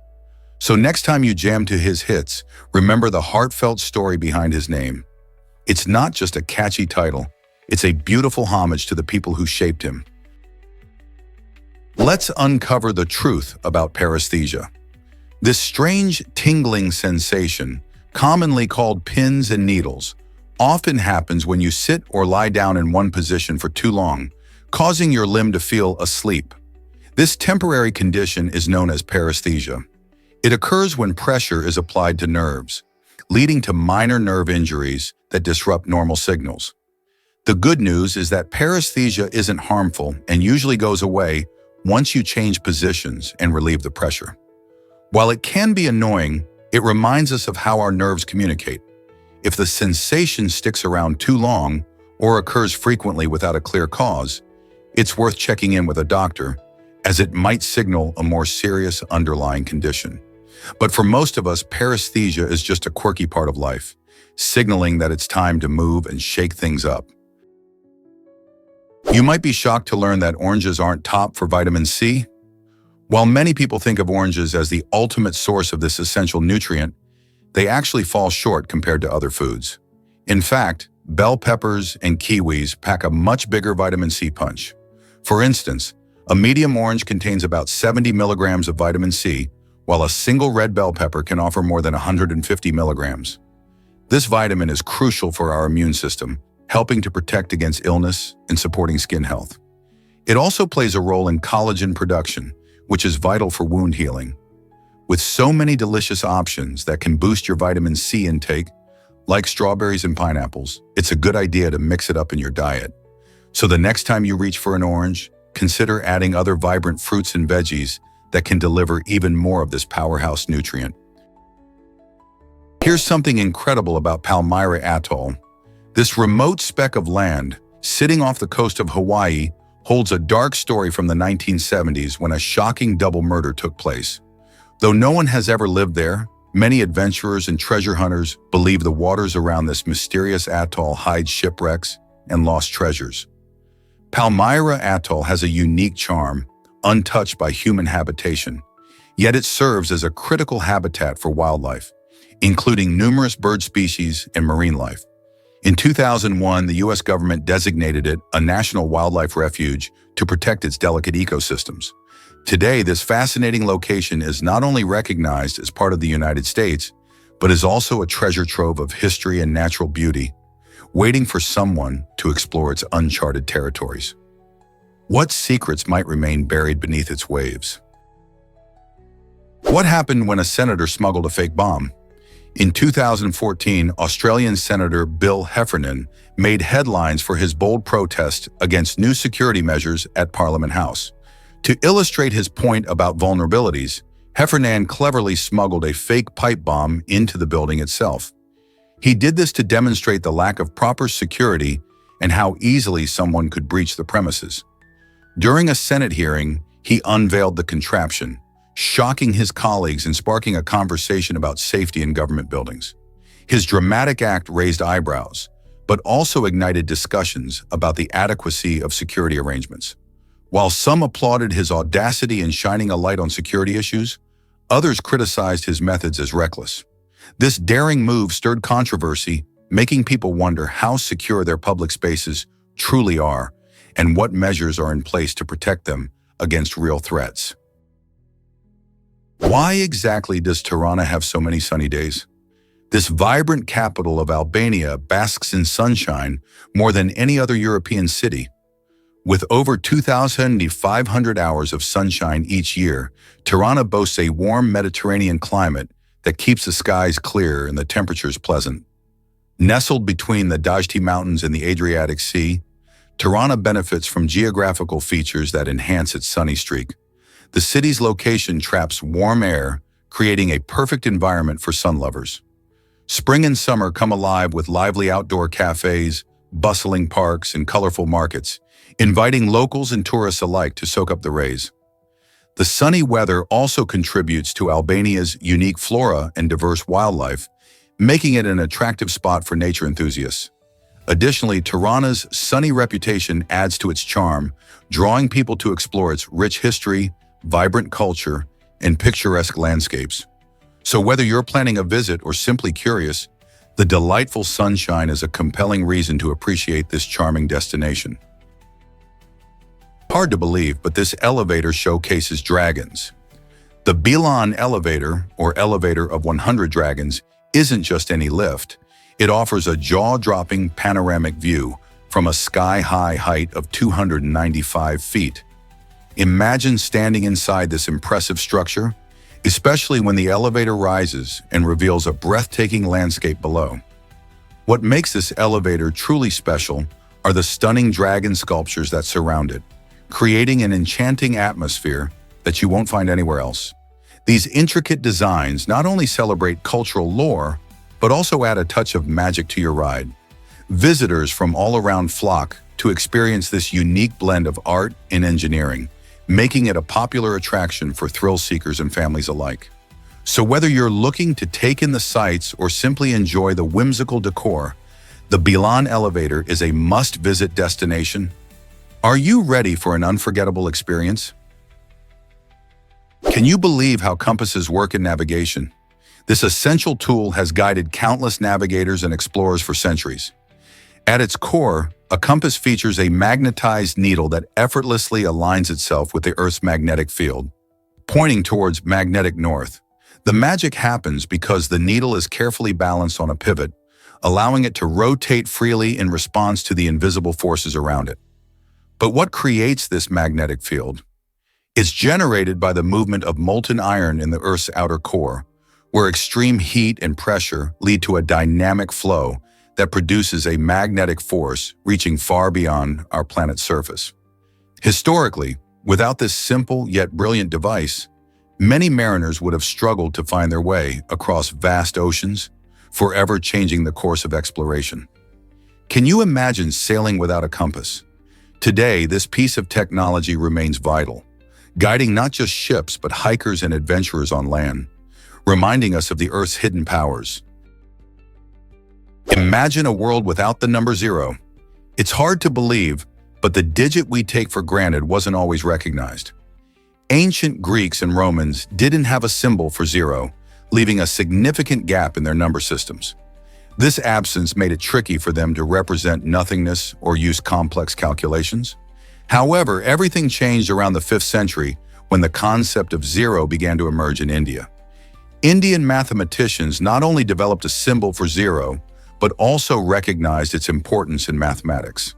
So next time you jam to his hits, remember the heartfelt story behind his name. It's not just a catchy title, it's a beautiful homage to the people who shaped him. Let's uncover the truth about paresthesia. This strange tingling sensation, commonly called pins and needles, often happens when you sit or lie down in one position for too long, causing your limb to feel asleep. This temporary condition is known as paresthesia. It occurs when pressure is applied to nerves, leading to minor nerve injuries that disrupt normal signals. The good news is that paresthesia isn't harmful and usually goes away once you change positions and relieve the pressure. While it can be annoying, it reminds us of how our nerves communicate. If the sensation sticks around too long or occurs frequently without a clear cause, it's worth checking in with a doctor, as it might signal a more serious underlying condition. But for most of us, paresthesia is just a quirky part of life, signaling that it's time to move and shake things up. You might be shocked to learn that oranges aren't top for vitamin C. While many people think of oranges as the ultimate source of this essential nutrient, they actually fall short compared to other foods. In fact, bell peppers and kiwis pack a much bigger vitamin C punch. For instance, a medium orange contains about 70 milligrams of vitamin C, while a single red bell pepper can offer more than 150 milligrams. This vitamin is crucial for our immune system, helping to protect against illness and supporting skin health. It also plays a role in collagen production, which is vital for wound healing. With so many delicious options that can boost your vitamin C intake, like strawberries and pineapples, it's a good idea to mix it up in your diet. So the next time you reach for an orange, consider adding other vibrant fruits and veggies that can deliver even more of this powerhouse nutrient. Here's something incredible about Palmyra Atoll. This remote speck of land, sitting off the coast of Hawaii, holds a dark story from the 1970s when a shocking double murder took place. Though no one has ever lived there, many adventurers and treasure hunters believe the waters around this mysterious atoll hide shipwrecks and lost treasures. Palmyra Atoll has a unique charm, untouched by human habitation, yet it serves as a critical habitat for wildlife, including numerous bird species and marine life. In 2001, the U.S. government designated it a national wildlife refuge to protect its delicate ecosystems. Today, this fascinating location is not only recognized as part of the United States, but is also a treasure trove of history and natural beauty, waiting for someone to explore its uncharted territories. What secrets might remain buried beneath its waves? What happened when a senator smuggled a fake bomb? In 2014, Australian Senator Bill Heffernan made headlines for his bold protest against new security measures at Parliament House. To illustrate his point about vulnerabilities, Heffernan cleverly smuggled a fake pipe bomb into the building itself. He did this to demonstrate the lack of proper security and how easily someone could breach the premises. During a Senate hearing, he unveiled the contraption, shocking his colleagues and sparking a conversation about safety in government buildings. His dramatic act raised eyebrows, but also ignited discussions about the adequacy of security arrangements. While some applauded his audacity in shining a light on security issues, Others criticized his methods as reckless. This daring move stirred controversy, making people wonder how secure their public spaces truly are and what measures are in place to protect them against real threats. Why exactly does Tirana have so many sunny days? This vibrant capital of Albania basks in sunshine more than any other European city. With over 2,500 hours of sunshine each year, Tirana boasts a warm Mediterranean climate that keeps the skies clear and the temperatures pleasant. Nestled between the Dajti Mountains and the Adriatic Sea, Tirana benefits from geographical features that enhance its sunny streak. The city's location traps warm air, creating a perfect environment for sun lovers. Spring and summer come alive with lively outdoor cafes, bustling parks, and colorful markets, inviting locals and tourists alike to soak up the rays. The sunny weather also contributes to Albania's unique flora and diverse wildlife, making it an attractive spot for nature enthusiasts. Additionally, Tirana's sunny reputation adds to its charm, drawing people to explore its rich history, vibrant culture, and picturesque landscapes. So whether you're planning a visit or simply curious, the delightful sunshine is a compelling reason to appreciate this charming destination. Hard to believe, but this elevator showcases dragons. The Bilan elevator, or elevator of 100 dragons, isn't just any lift. It offers a jaw-dropping panoramic view from a sky-high height of 295 feet. Imagine standing inside this impressive structure, especially when the elevator rises and reveals a breathtaking landscape below. What makes this elevator truly special are the stunning dragon sculptures that surround it, creating an enchanting atmosphere that you won't find anywhere else. These intricate designs not only celebrate cultural lore, but also add a touch of magic to your ride. Visitors from all around flock to experience this unique blend of art and engineering, making it a popular attraction for thrill seekers and families alike. So whether you're looking to take in the sights or simply enjoy the whimsical decor, the Bilan elevator is a must-visit destination. Are you ready for an unforgettable experience? Can you believe how compasses work in navigation? This essential tool has guided countless navigators and explorers for centuries. At its core, a compass features a magnetized needle that effortlessly aligns itself with the Earth's magnetic field, pointing towards magnetic north. The magic happens because the needle is carefully balanced on a pivot, allowing it to rotate freely in response to the invisible forces around it. But what creates this magnetic field? It's generated by the movement of molten iron in the Earth's outer core, where extreme heat and pressure lead to a dynamic flow that produces a magnetic force reaching far beyond our planet's surface. Historically, without this simple yet brilliant device, many mariners would have struggled to find their way across vast oceans, forever changing the course of exploration. Can you imagine sailing without a compass? Today, this piece of technology remains vital, guiding not just ships but hikers and adventurers on land, reminding us of the Earth's hidden powers. Imagine a world without the number 0. It's hard to believe, but the digit we take for granted wasn't always recognized. Ancient Greeks and Romans didn't have a symbol for 0, leaving a significant gap in their number systems. This absence made it tricky for them to represent nothingness or use complex calculations. However, everything changed around the 5th century when the concept of 0 began to emerge in India. Indian mathematicians not only developed a symbol for 0, but also recognized its importance in mathematics.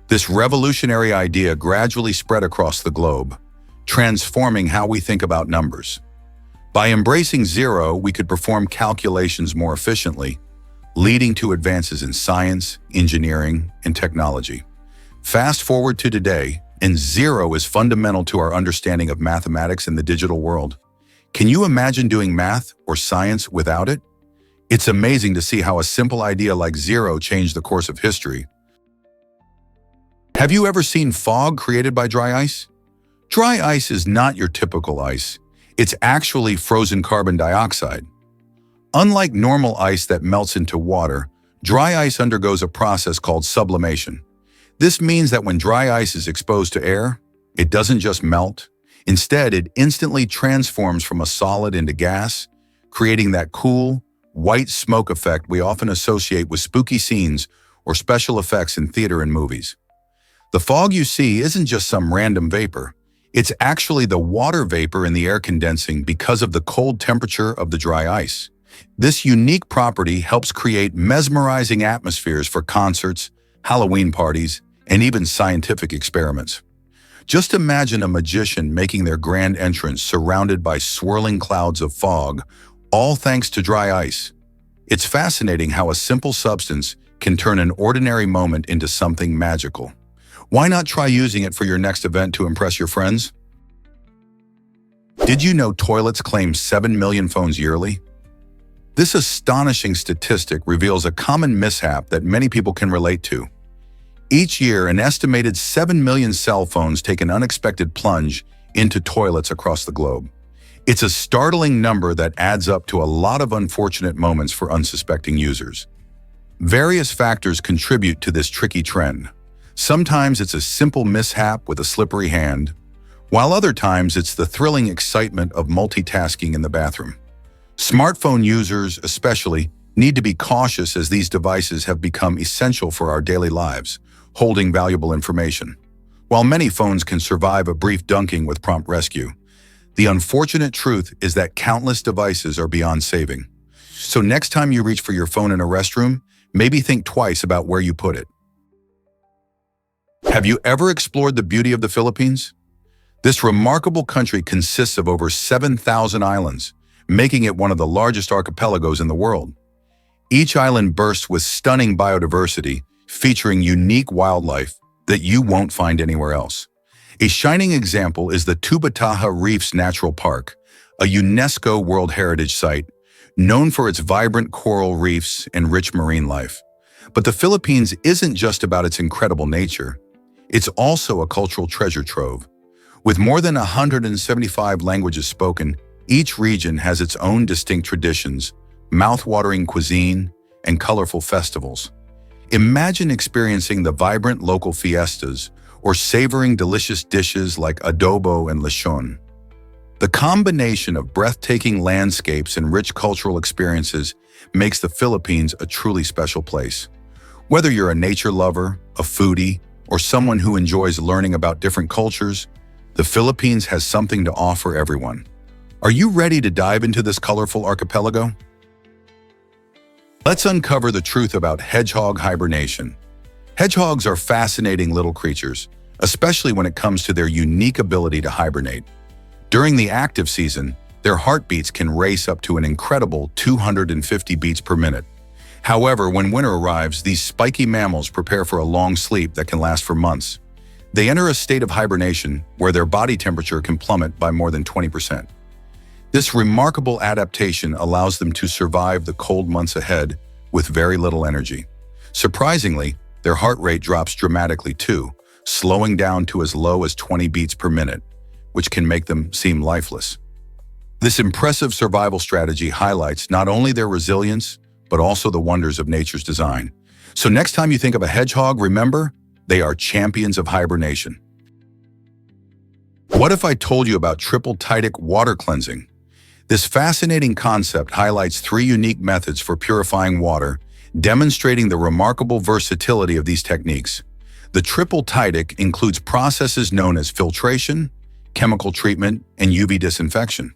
This revolutionary idea gradually spread across the globe, transforming how we think about numbers. By embracing 0, we could perform calculations more efficiently, leading to advances in science, engineering, and technology. Fast forward to today, and 0 is fundamental to our understanding of mathematics in the digital world. Can you imagine doing math or science without it? It's amazing to see how a simple idea like 0 changed the course of history. Have you ever seen fog created by dry ice? Dry ice is not your typical ice. It's actually frozen carbon dioxide. Unlike normal ice that melts into water, dry ice undergoes a process called sublimation. This means that when dry ice is exposed to air, it doesn't just melt, Instead, it instantly transforms from a solid into gas, creating that cool, white smoke effect we often associate with spooky scenes or special effects in theater and movies. The fog you see isn't just some random vapor. It's actually the water vapor in the air condensing because of the cold temperature of the dry ice. This unique property helps create mesmerizing atmospheres for concerts, Halloween parties, and even scientific experiments. Just imagine a magician making their grand entrance surrounded by swirling clouds of fog, all thanks to dry ice. It's fascinating how a simple substance can turn an ordinary moment into something magical. Why not try using it for your next event to impress your friends? Did you know toilets claim 7 million phones yearly? This astonishing statistic reveals a common mishap that many people can relate to. Each year, an estimated 7 million cell phones take an unexpected plunge into toilets across the globe. It's a startling number that adds up to a lot of unfortunate moments for unsuspecting users. Various factors contribute to this tricky trend. Sometimes it's a simple mishap with a slippery hand, while other times it's the thrilling excitement of multitasking in the bathroom. Smartphone users, especially, need to be cautious as these devices have become essential for our daily lives, holding valuable information. While many phones can survive a brief dunking with prompt rescue, the unfortunate truth is that countless devices are beyond saving. So next time you reach for your phone in a restroom, maybe think twice about where you put it. Have you ever explored the beauty of the Philippines? This remarkable country consists of over 7,000 islands, making it one of the largest archipelagos in the world. Each island bursts with stunning biodiversity, featuring unique wildlife that you won't find anywhere else. A shining example is the Tubataha Reefs Natural Park, a UNESCO World Heritage Site, known for its vibrant coral reefs and rich marine life. But the Philippines isn't just about its incredible nature. It's also a cultural treasure trove. With more than 175 languages spoken, each region has its own distinct traditions, mouth-watering cuisine, and colorful festivals. Imagine experiencing the vibrant local fiestas or savoring delicious dishes like adobo and lechon. The combination of breathtaking landscapes and rich cultural experiences makes the Philippines a truly special place. Whether you're a nature lover, a foodie, or someone who enjoys learning about different cultures, the Philippines has something to offer everyone. Are you ready to dive into this colorful archipelago? Let's uncover the truth about hedgehog hibernation. Hedgehogs are fascinating little creatures, especially when it comes to their unique ability to hibernate. During the active season, their heartbeats can race up to an incredible 250 beats per minute. However, when winter arrives, these spiky mammals prepare for a long sleep that can last for months. They enter a state of hibernation where their body temperature can plummet by more than 20%. This remarkable adaptation allows them to survive the cold months ahead with very little energy. Surprisingly, their heart rate drops dramatically too, slowing down to as low as 20 beats per minute, which can make them seem lifeless. This impressive survival strategy highlights not only their resilience, but also the wonders of nature's design. So next time you think of a hedgehog, remember, they are champions of hibernation. What if I told you about triple Tidic water cleansing? This fascinating concept highlights 3 unique methods for purifying water, demonstrating the remarkable versatility of these techniques. The triple Tidic includes processes known as filtration, chemical treatment, and UV disinfection.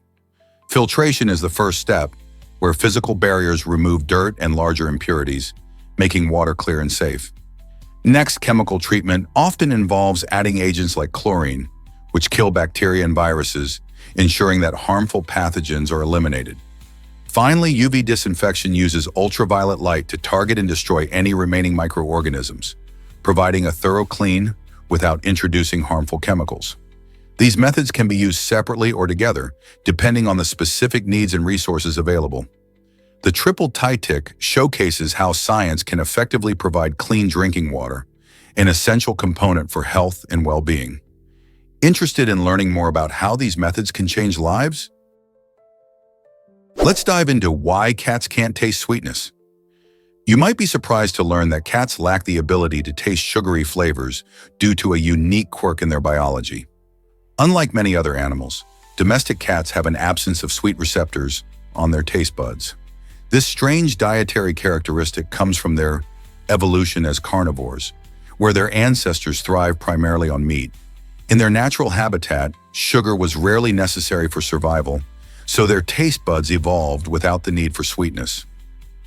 Filtration is the first step, where physical barriers remove dirt and larger impurities, making water clear and safe. Next, chemical treatment often involves adding agents like chlorine, which kill bacteria and viruses, ensuring that harmful pathogens are eliminated. Finally, UV disinfection uses ultraviolet light to target and destroy any remaining microorganisms, providing a thorough clean without introducing harmful chemicals. These methods can be used separately or together, depending on the specific needs and resources available. The triple Tidic showcases how science can effectively provide clean drinking water, an essential component for health and well-being. Interested in learning more about how these methods can change lives? Let's dive into why cats can't taste sweetness. You might be surprised to learn that cats lack the ability to taste sugary flavors due to a unique quirk in their biology. Unlike many other animals, domestic cats have an absence of sweet receptors on their taste buds. This strange dietary characteristic comes from their evolution as carnivores, where their ancestors thrived primarily on meat. In their natural habitat, sugar was rarely necessary for survival, so their taste buds evolved without the need for sweetness.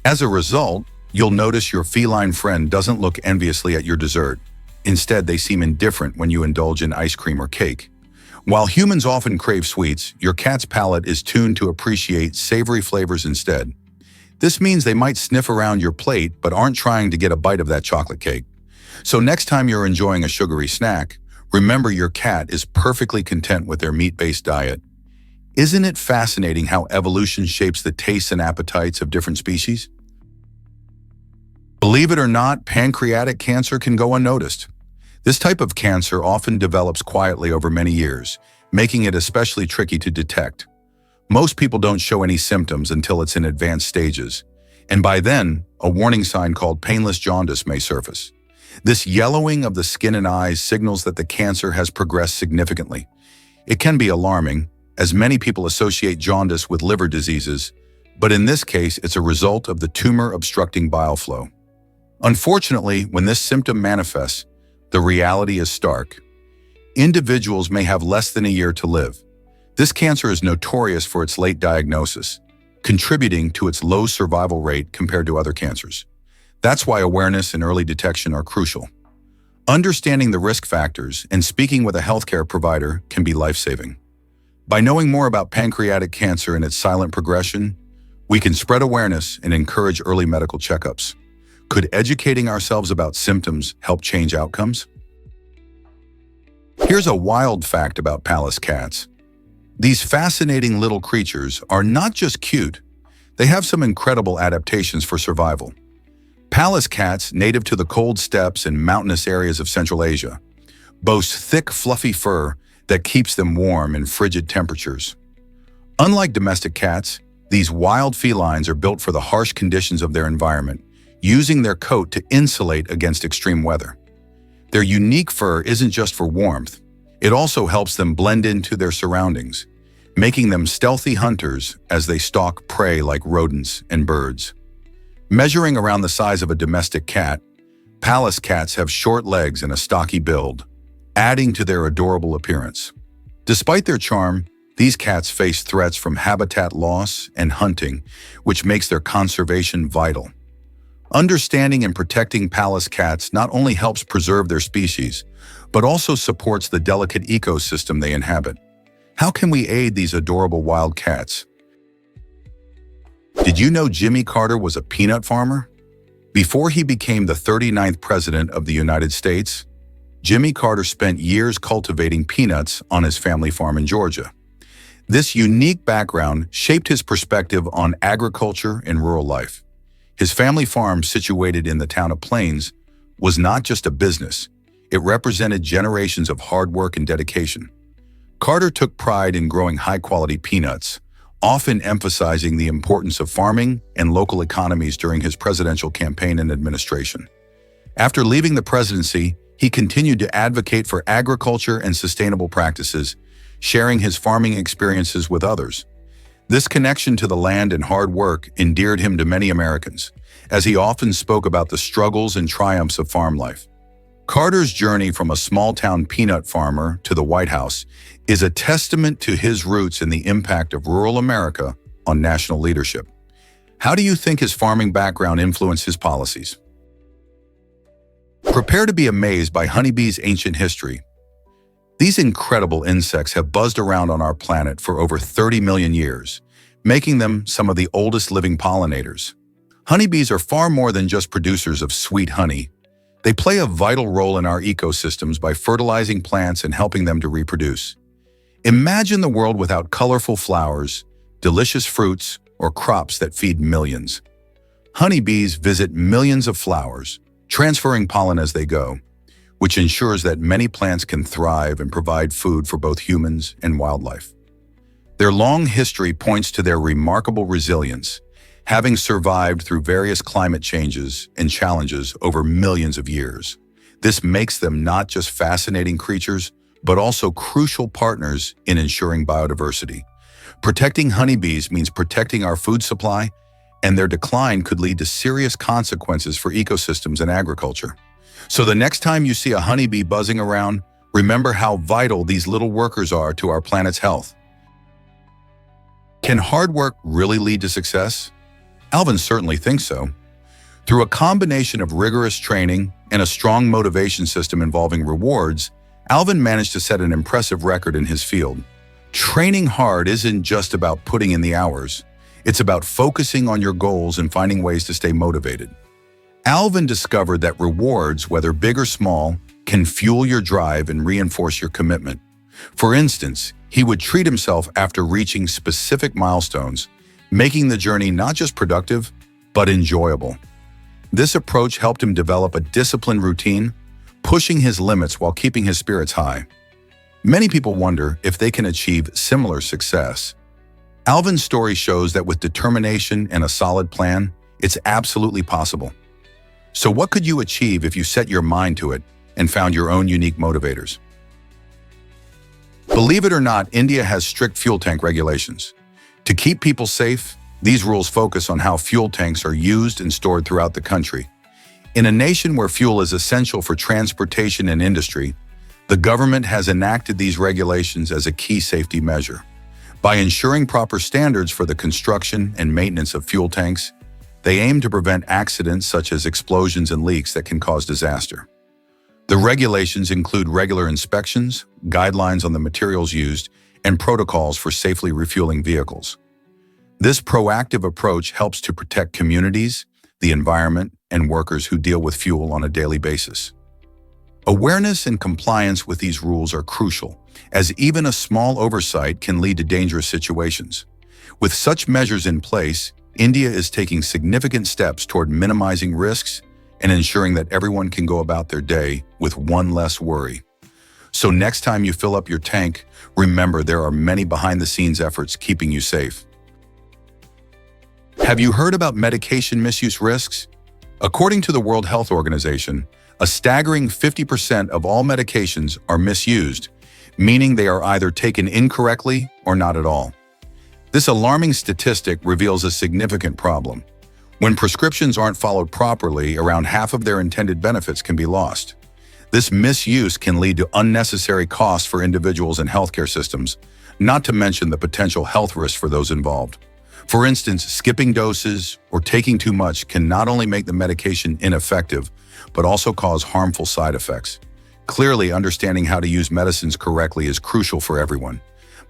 As a result, you'll notice your feline friend doesn't look enviously at your dessert. Instead, they seem indifferent when you indulge in ice cream or cake. While humans often crave sweets, your cat's palate is tuned to appreciate savory flavors instead. This means they might sniff around your plate but aren't trying to get a bite of that chocolate cake. So next time you're enjoying a sugary snack, remember your cat is perfectly content with their meat-based diet. Isn't it fascinating how evolution shapes the tastes and appetites of different species? Believe it or not, pancreatic cancer can go unnoticed. This type of cancer often develops quietly over many years, making it especially tricky to detect. Most people don't show any symptoms until it's in advanced stages, and by then, a warning sign called painless jaundice may surface. This yellowing of the skin and eyes signals that the cancer has progressed significantly. It can be alarming, as many people associate jaundice with liver diseases, but in this case, it's a result of the tumor obstructing bile flow. Unfortunately, when this symptom manifests, the reality is stark. Individuals may have less than a year to live. This cancer is notorious for its late diagnosis, contributing to its low survival rate compared to other cancers. That's why awareness and early detection are crucial. Understanding the risk factors and speaking with a healthcare provider can be life-saving. By knowing more about pancreatic cancer and its silent progression, we can spread awareness and encourage early medical checkups. Could educating ourselves about symptoms help change outcomes? Here's a wild fact about Pallas cats. These fascinating little creatures are not just cute, they have some incredible adaptations for survival. Pallas cats, native to the cold steppes and mountainous areas of Central Asia, boast thick, fluffy fur that keeps them warm in frigid temperatures. Unlike domestic cats, these wild felines are built for the harsh conditions of their environment, using their coat to insulate against extreme weather. Their unique fur isn't just for warmth, it also helps them blend into their surroundings, making them stealthy hunters as they stalk prey like rodents and birds. Measuring around the size of a domestic cat, Pallas cats have short legs and a stocky build, adding to their adorable appearance. Despite their charm, these cats face threats from habitat loss and hunting, which makes their conservation vital. Understanding and protecting Pallas cats not only helps preserve their species, but also supports the delicate ecosystem they inhabit. How can we aid these adorable wild cats? Did you know Jimmy Carter was a peanut farmer? Before he became the 39th President of the United States, Jimmy Carter spent years cultivating peanuts on his family farm in Georgia. This unique background shaped his perspective on agriculture and rural life. His family farm, situated in the town of Plains, was not just a business. It represented generations of hard work and dedication. Carter took pride in growing high-quality peanuts, often emphasizing the importance of farming and local economies during his presidential campaign and administration. After leaving the presidency, he continued to advocate for agriculture and sustainable practices, sharing his farming experiences with others. This connection to the land and hard work endeared him to many Americans, as he often spoke about the struggles and triumphs of farm life. Carter's journey from a small-town peanut farmer to the White House is a testament to his roots and the impact of rural America on national leadership. How do you think his farming background influenced his policies? Prepare to be amazed by honeybees' ancient history. These incredible insects have buzzed around on our planet for over 30 million years, making them some of the oldest living pollinators. Honeybees are far more than just producers of sweet honey. They play a vital role in our ecosystems by fertilizing plants and helping them to reproduce. Imagine the world without colorful flowers, delicious fruits, or crops that feed millions. Honeybees visit millions of flowers, transferring pollen as they go, which ensures that many plants can thrive and provide food for both humans and wildlife. Their long history points to their remarkable resilience, having survived through various climate changes and challenges over millions of years. This makes them not just fascinating creatures, but also crucial partners in ensuring biodiversity. Protecting honeybees means protecting our food supply, and their decline could lead to serious consequences for ecosystems and agriculture. So the next time you see a honeybee buzzing around, remember how vital these little workers are to our planet's health. Can hard work really lead to success? Alvin certainly thinks so. Through a combination of rigorous training and a strong motivation system involving rewards, Alvin managed to set an impressive record in his field. Training hard isn't just about putting in the hours. It's about focusing on your goals and finding ways to stay motivated. Alvin discovered that rewards, whether big or small, can fuel your drive and reinforce your commitment. For instance, he would treat himself after reaching specific milestones, making the journey not just productive, but enjoyable. This approach helped him develop a disciplined routine, pushing his limits while keeping his spirits high. Many people wonder if they can achieve similar success. Alvin's story shows that with determination and a solid plan, it's absolutely possible. So what could you achieve if you set your mind to it and found your own unique motivators? Believe it or not, India has strict fuel tank regulations. To keep people safe, these rules focus on how fuel tanks are used and stored throughout the country. In a nation where fuel is essential for transportation and industry, the government has enacted these regulations as a key safety measure. By ensuring proper standards for the construction and maintenance of fuel tanks, they aim to prevent accidents such as explosions and leaks that can cause disaster. The regulations include regular inspections, guidelines on the materials used, and protocols for safely refueling vehicles. This proactive approach helps to protect communities, the environment, and workers who deal with fuel on a daily basis. Awareness and compliance with these rules are crucial, as even a small oversight can lead to dangerous situations. With such measures in place, India is taking significant steps toward minimizing risks and ensuring that everyone can go about their day with one less worry. So next time you fill up your tank, remember there are many behind-the-scenes efforts keeping you safe. Have you heard about medication misuse risks? According to the World Health Organization, a staggering 50% of all medications are misused, meaning they are either taken incorrectly or not at all. This alarming statistic reveals a significant problem. When prescriptions aren't followed properly, around half of their intended benefits can be lost. This misuse can lead to unnecessary costs for individuals and healthcare systems, not to mention the potential health risks for those involved. For instance, skipping doses or taking too much can not only make the medication ineffective, but also cause harmful side effects. Clearly, understanding how to use medicines correctly is crucial for everyone.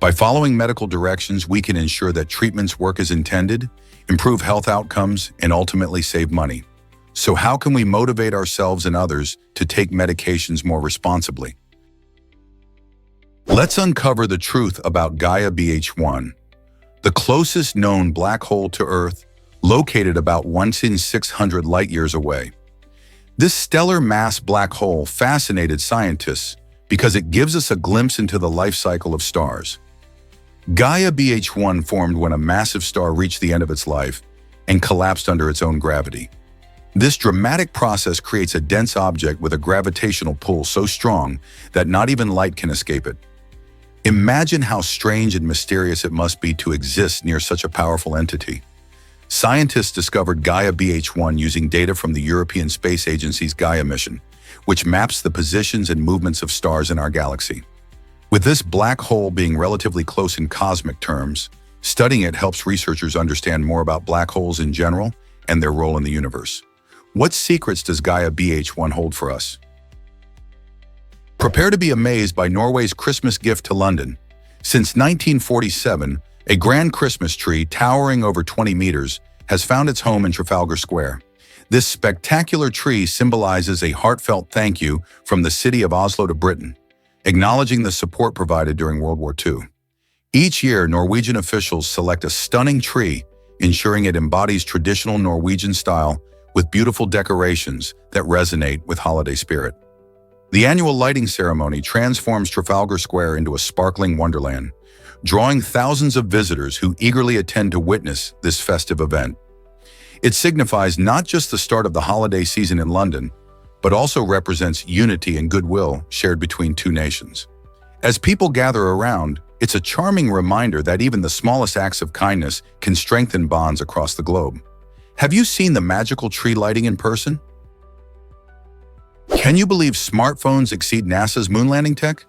By following medical directions, we can ensure that treatments work as intended, improve health outcomes, and ultimately save money. So how can we motivate ourselves and others to take medications more responsibly? Let's uncover the truth about Gaia BH1, the closest known black hole to Earth, located about 1,600 light-years away. This stellar mass black hole fascinated scientists because it gives us a glimpse into the life cycle of stars. Gaia BH1 formed when a massive star reached the end of its life and collapsed under its own gravity. This dramatic process creates a dense object with a gravitational pull so strong that not even light can escape it. Imagine how strange and mysterious it must be to exist near such a powerful entity. Scientists discovered Gaia BH1 using data from the European Space Agency's Gaia mission, which maps the positions and movements of stars in our galaxy. With this black hole being relatively close in cosmic terms, studying it helps researchers understand more about black holes in general and their role in the universe. What secrets does Gaia BH1 hold for us? Prepare to be amazed by Norway's Christmas gift to London. Since 1947, a grand Christmas tree towering over 20 meters has found its home in Trafalgar Square. This spectacular tree symbolizes a heartfelt thank you from the city of Oslo to Britain, acknowledging the support provided during World War II. Each year, Norwegian officials select a stunning tree, ensuring it embodies traditional Norwegian style with beautiful decorations that resonate with holiday spirit. The annual lighting ceremony transforms Trafalgar Square into a sparkling wonderland, drawing thousands of visitors who eagerly attend to witness this festive event. It signifies not just the start of the holiday season in London, but also represents unity and goodwill shared between two nations. As people gather around, it's a charming reminder that even the smallest acts of kindness can strengthen bonds across the globe. Have you seen the magical tree lighting in person? Can you believe smartphones exceed NASA's moon landing tech?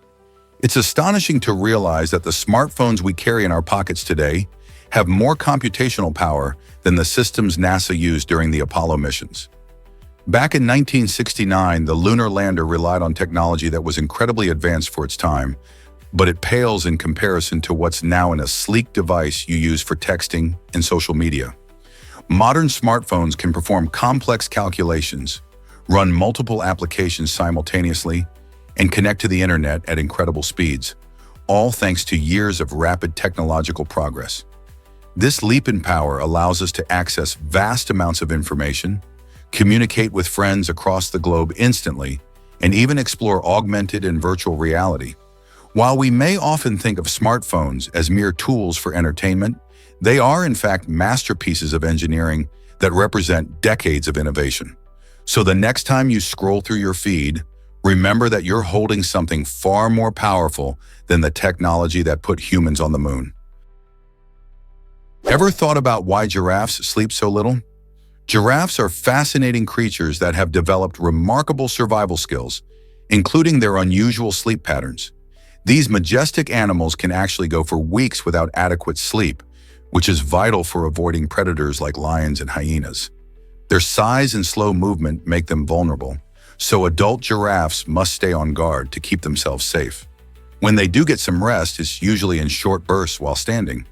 It's astonishing to realize that the smartphones we carry in our pockets today have more computational power than the systems NASA used during the Apollo missions. Back in 1969, the lunar lander relied on technology that was incredibly advanced for its time, but it pales in comparison to what's now in a sleek device you use for texting and social media. Modern smartphones can perform complex calculations, run multiple applications simultaneously, and connect to the internet at incredible speeds, all thanks to years of rapid technological progress. This leap in power allows us to access vast amounts of information, communicate with friends across the globe instantly, and even explore augmented and virtual reality. While we may often think of smartphones as mere tools for entertainment, they are in fact masterpieces of engineering that represent decades of innovation. So the next time you scroll through your feed, remember that you're holding something far more powerful than the technology that put humans on the moon. Ever thought about why giraffes sleep so little? Giraffes are fascinating creatures that have developed remarkable survival skills, including their unusual sleep patterns. These majestic animals can actually go for weeks without adequate sleep, which is vital for avoiding predators like lions and hyenas. Their size and slow movement make them vulnerable, so adult giraffes must stay on guard to keep themselves safe. When they do get some rest, it's usually in short bursts while standing.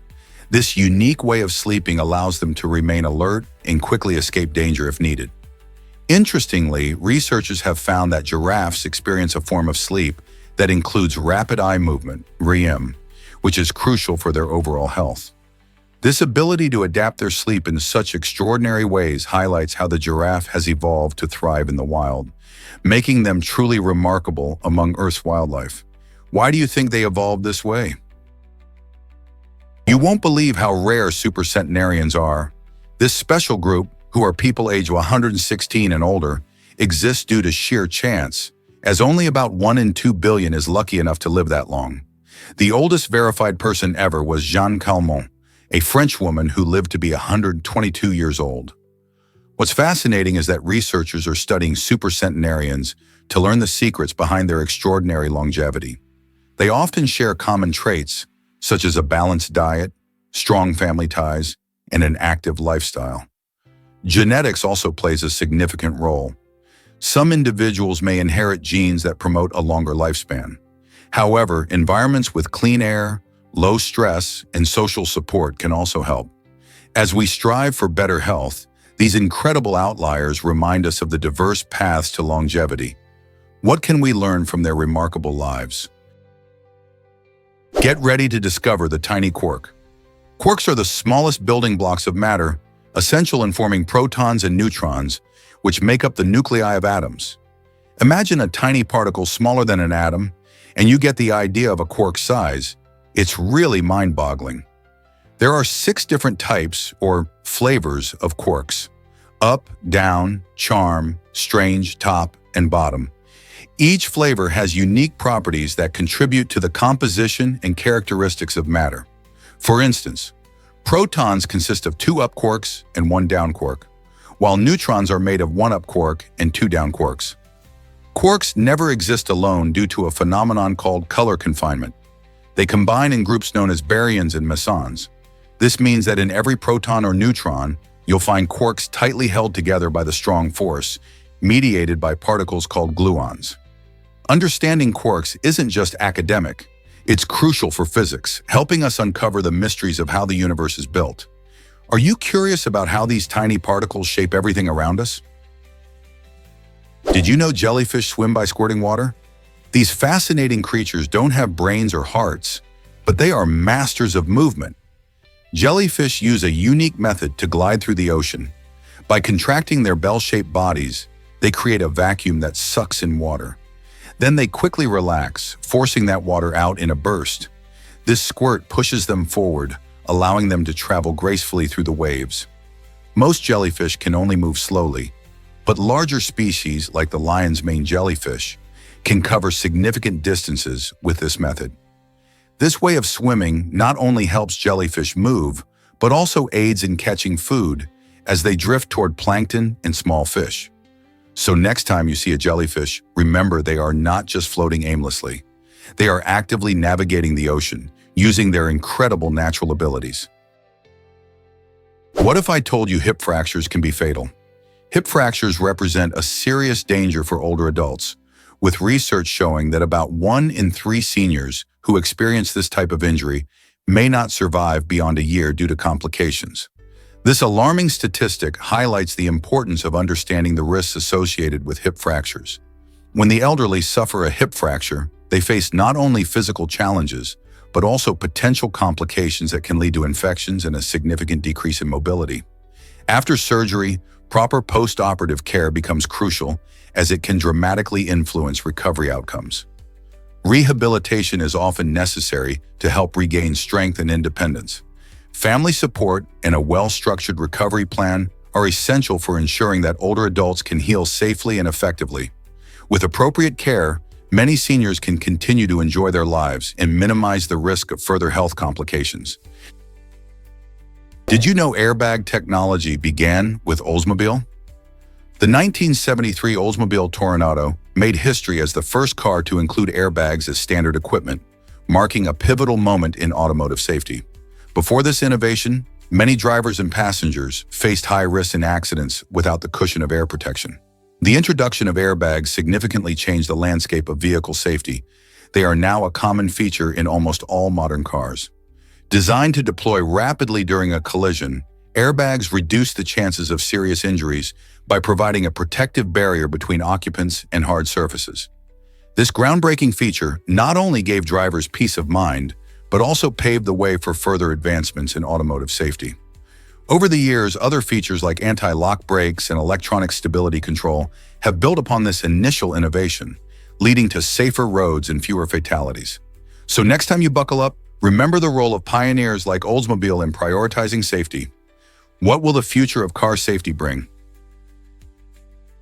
This unique way of sleeping allows them to remain alert and quickly escape danger if needed. Interestingly, researchers have found that giraffes experience a form of sleep that includes rapid eye movement, REM, which is crucial for their overall health. This ability to adapt their sleep in such extraordinary ways highlights how the giraffe has evolved to thrive in the wild, making them truly remarkable among Earth's wildlife. Why do you think they evolved this way? You won't believe how rare supercentenarians are. This special group, who are people aged 116 and older, exists due to sheer chance, as only about 1 in 2 billion is lucky enough to live that long. The oldest verified person ever was Jeanne Calment, a French woman who lived to be 122 years old. What's fascinating is that researchers are studying supercentenarians to learn the secrets behind their extraordinary longevity. They often share common traits, such as a balanced diet, strong family ties, and an active lifestyle. Genetics also plays a significant role. Some individuals may inherit genes that promote a longer lifespan. However, environments with clean air, low stress, and social support can also help. As we strive for better health, these incredible outliers remind us of the diverse paths to longevity. What can we learn from their remarkable lives? Get ready to discover the tiny quark. Quarks are the smallest building blocks of matter, essential in forming protons and neutrons, which make up the nuclei of atoms. Imagine a tiny particle smaller than an atom, and you get the idea of a quark size. It's really mind-boggling. There are 6 different types, or flavors, of quarks: up, down, charm, strange, top, and bottom. Each flavor has unique properties that contribute to the composition and characteristics of matter. For instance, protons consist of 2 up quarks and 1 down quark, while neutrons are made of 1 up quark and 2 down quarks. Quarks never exist alone due to a phenomenon called color confinement. They combine in groups known as baryons and mesons. This means that in every proton or neutron, you'll find quarks tightly held together by the strong force, mediated by particles called gluons. Understanding quarks isn't just academic, it's crucial for physics, helping us uncover the mysteries of how the universe is built. Are you curious about how these tiny particles shape everything around us? Did you know jellyfish swim by squirting water? These fascinating creatures don't have brains or hearts, but they are masters of movement. Jellyfish use a unique method to glide through the ocean. By contracting their bell-shaped bodies, they create a vacuum that sucks in water. Then they quickly relax, forcing that water out in a burst. This squirt pushes them forward, allowing them to travel gracefully through the waves. Most jellyfish can only move slowly, but larger species, like the lion's mane jellyfish, can cover significant distances with this method. This way of swimming not only helps jellyfish move, but also aids in catching food as they drift toward plankton and small fish. So next time you see a jellyfish, remember they are not just floating aimlessly. They are actively navigating the ocean, using their incredible natural abilities. What if I told you hip fractures can be fatal? Hip fractures represent a serious danger for older adults, with research showing that about 1 in 3 seniors who experience this type of injury may not survive beyond a year due to complications. This alarming statistic highlights the importance of understanding the risks associated with hip fractures. When the elderly suffer a hip fracture, they face not only physical challenges, but also potential complications that can lead to infections and a significant decrease in mobility. After surgery, proper post-operative care becomes crucial as it can dramatically influence recovery outcomes. Rehabilitation is often necessary to help regain strength and independence. Family support and a well-structured recovery plan are essential for ensuring that older adults can heal safely and effectively. With appropriate care, many seniors can continue to enjoy their lives and minimize the risk of further health complications. Did you know airbag technology began with Oldsmobile? The 1973 Oldsmobile Toronado made history as the first car to include airbags as standard equipment, marking a pivotal moment in automotive safety. Before this innovation, many drivers and passengers faced high risks in accidents without the cushion of air protection. The introduction of airbags significantly changed the landscape of vehicle safety. They are now a common feature in almost all modern cars. Designed to deploy rapidly during a collision, airbags reduce the chances of serious injuries by providing a protective barrier between occupants and hard surfaces. This groundbreaking feature not only gave drivers peace of mind, but also paved the way for further advancements in automotive safety. Over the years, other features like anti-lock brakes and electronic stability control have built upon this initial innovation, leading to safer roads and fewer fatalities. So next time you buckle up, remember the role of pioneers like Oldsmobile in prioritizing safety. What will the future of car safety bring?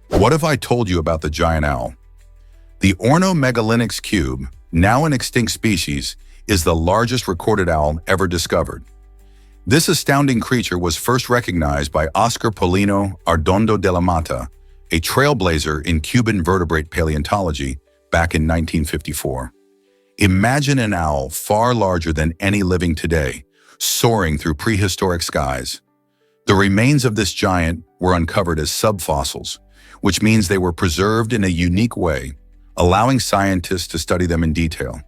What if I told you about the giant owl? The Ornomegalonyx cube, now an extinct species, is the largest recorded owl ever discovered. This astounding creature was first recognized by Oscar Paulino Arredondo de la Mata, a trailblazer in Cuban vertebrate paleontology back in 1954. Imagine an owl far larger than any living today, soaring through prehistoric skies. The remains of this giant were uncovered as subfossils, which means they were preserved in a unique way, allowing scientists to study them in detail.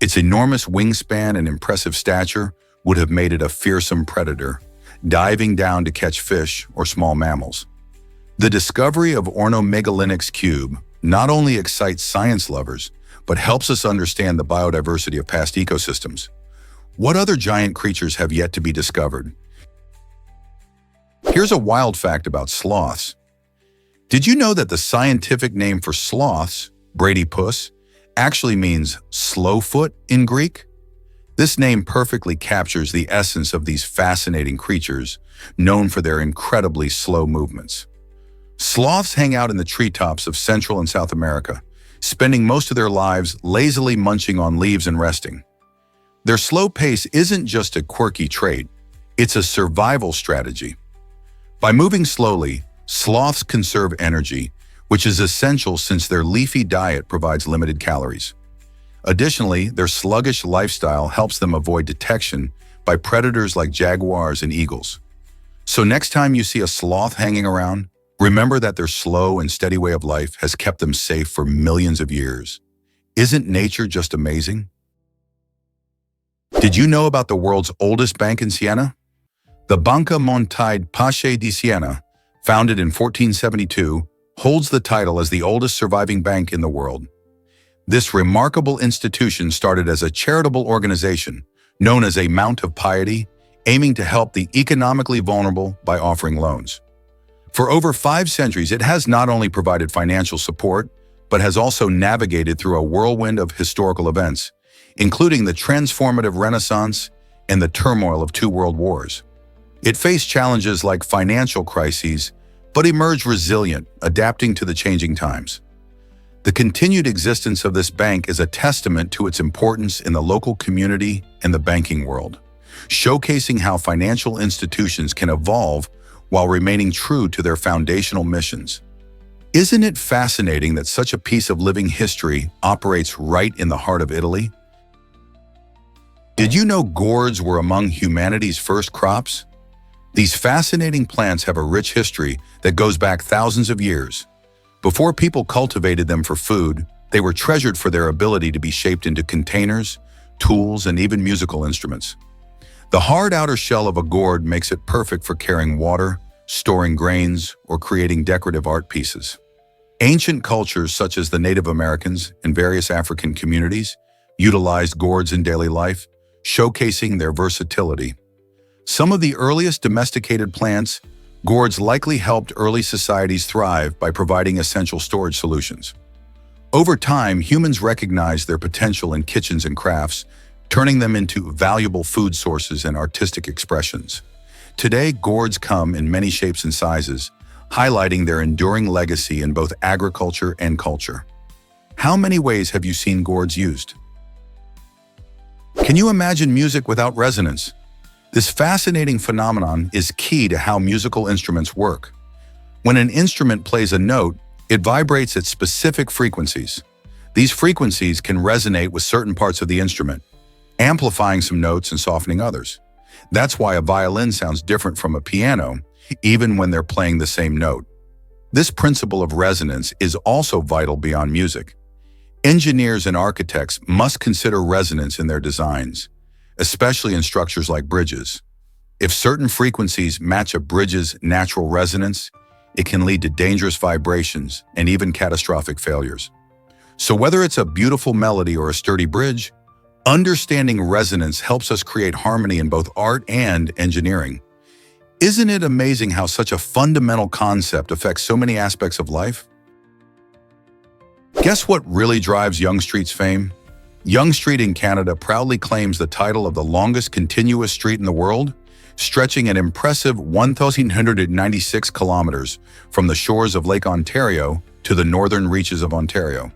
Its enormous wingspan and impressive stature would have made it a fearsome predator, diving down to catch fish or small mammals. The discovery of Ornomegalonyx cube not only excites science lovers, but helps us understand the biodiversity of past ecosystems. What other giant creatures have yet to be discovered? Here's a wild fact about sloths. Did you know that the scientific name for sloths, bradypus, actually means slowfoot in Greek? This name perfectly captures the essence of these fascinating creatures, known for their incredibly slow movements. Sloths hang out in the treetops of Central and South America, spending most of their lives lazily munching on leaves and resting. Their slow pace isn't just a quirky trait, it's a survival strategy. By moving slowly, sloths conserve energy, which is essential since their leafy diet provides limited calories. Additionally, their sluggish lifestyle helps them avoid detection by predators like jaguars and eagles. So next time you see a sloth hanging around, remember that their slow and steady way of life has kept them safe for millions of years. Isn't nature just amazing? Did you know about the world's oldest bank in Siena? The Banca Monte Paschi di Siena, founded in 1472, holds the title as the oldest surviving bank in the world. This remarkable institution started as a charitable organization known as a Mount of Piety, aiming to help the economically vulnerable by offering loans. For over 5 centuries, it has not only provided financial support, but has also navigated through a whirlwind of historical events, including the transformative Renaissance and the turmoil of 2 world wars. It faced challenges like financial crises, but emerged resilient, adapting to the changing times. The continued existence of this bank is a testament to its importance in the local community and the banking world, showcasing how financial institutions can evolve while remaining true to their foundational missions. Isn't it fascinating that such a piece of living history operates right in the heart of Italy? Did you know gourds were among humanity's first crops? These fascinating plants have a rich history that goes back thousands of years. Before people cultivated them for food, they were treasured for their ability to be shaped into containers, tools, and even musical instruments. The hard outer shell of a gourd makes it perfect for carrying water, storing grains, or creating decorative art pieces. Ancient cultures such as the Native Americans and various African communities utilized gourds in daily life, showcasing their versatility. Some of the earliest domesticated plants, gourds likely helped early societies thrive by providing essential storage solutions. Over time, humans recognized their potential in kitchens and crafts, turning them into valuable food sources and artistic expressions. Today, gourds come in many shapes and sizes, highlighting their enduring legacy in both agriculture and culture. How many ways have you seen gourds used? Can you imagine music without resonance? This fascinating phenomenon is key to how musical instruments work. When an instrument plays a note, it vibrates at specific frequencies. These frequencies can resonate with certain parts of the instrument, amplifying some notes and softening others. That's why a violin sounds different from a piano, even when they're playing the same note. This principle of resonance is also vital beyond music. Engineers and architects must consider resonance in their designs, especially in structures like bridges. If certain frequencies match a bridge's natural resonance, it can lead to dangerous vibrations and even catastrophic failures. So whether it's a beautiful melody or a sturdy bridge, understanding resonance helps us create harmony in both art and engineering. Isn't it amazing how such a fundamental concept affects so many aspects of life? Guess what really drives Yonge Street's fame? Yonge Street in Canada proudly claims the title of the longest continuous street in the world, stretching an impressive 1,196 kilometers from the shores of Lake Ontario to the northern reaches of Ontario.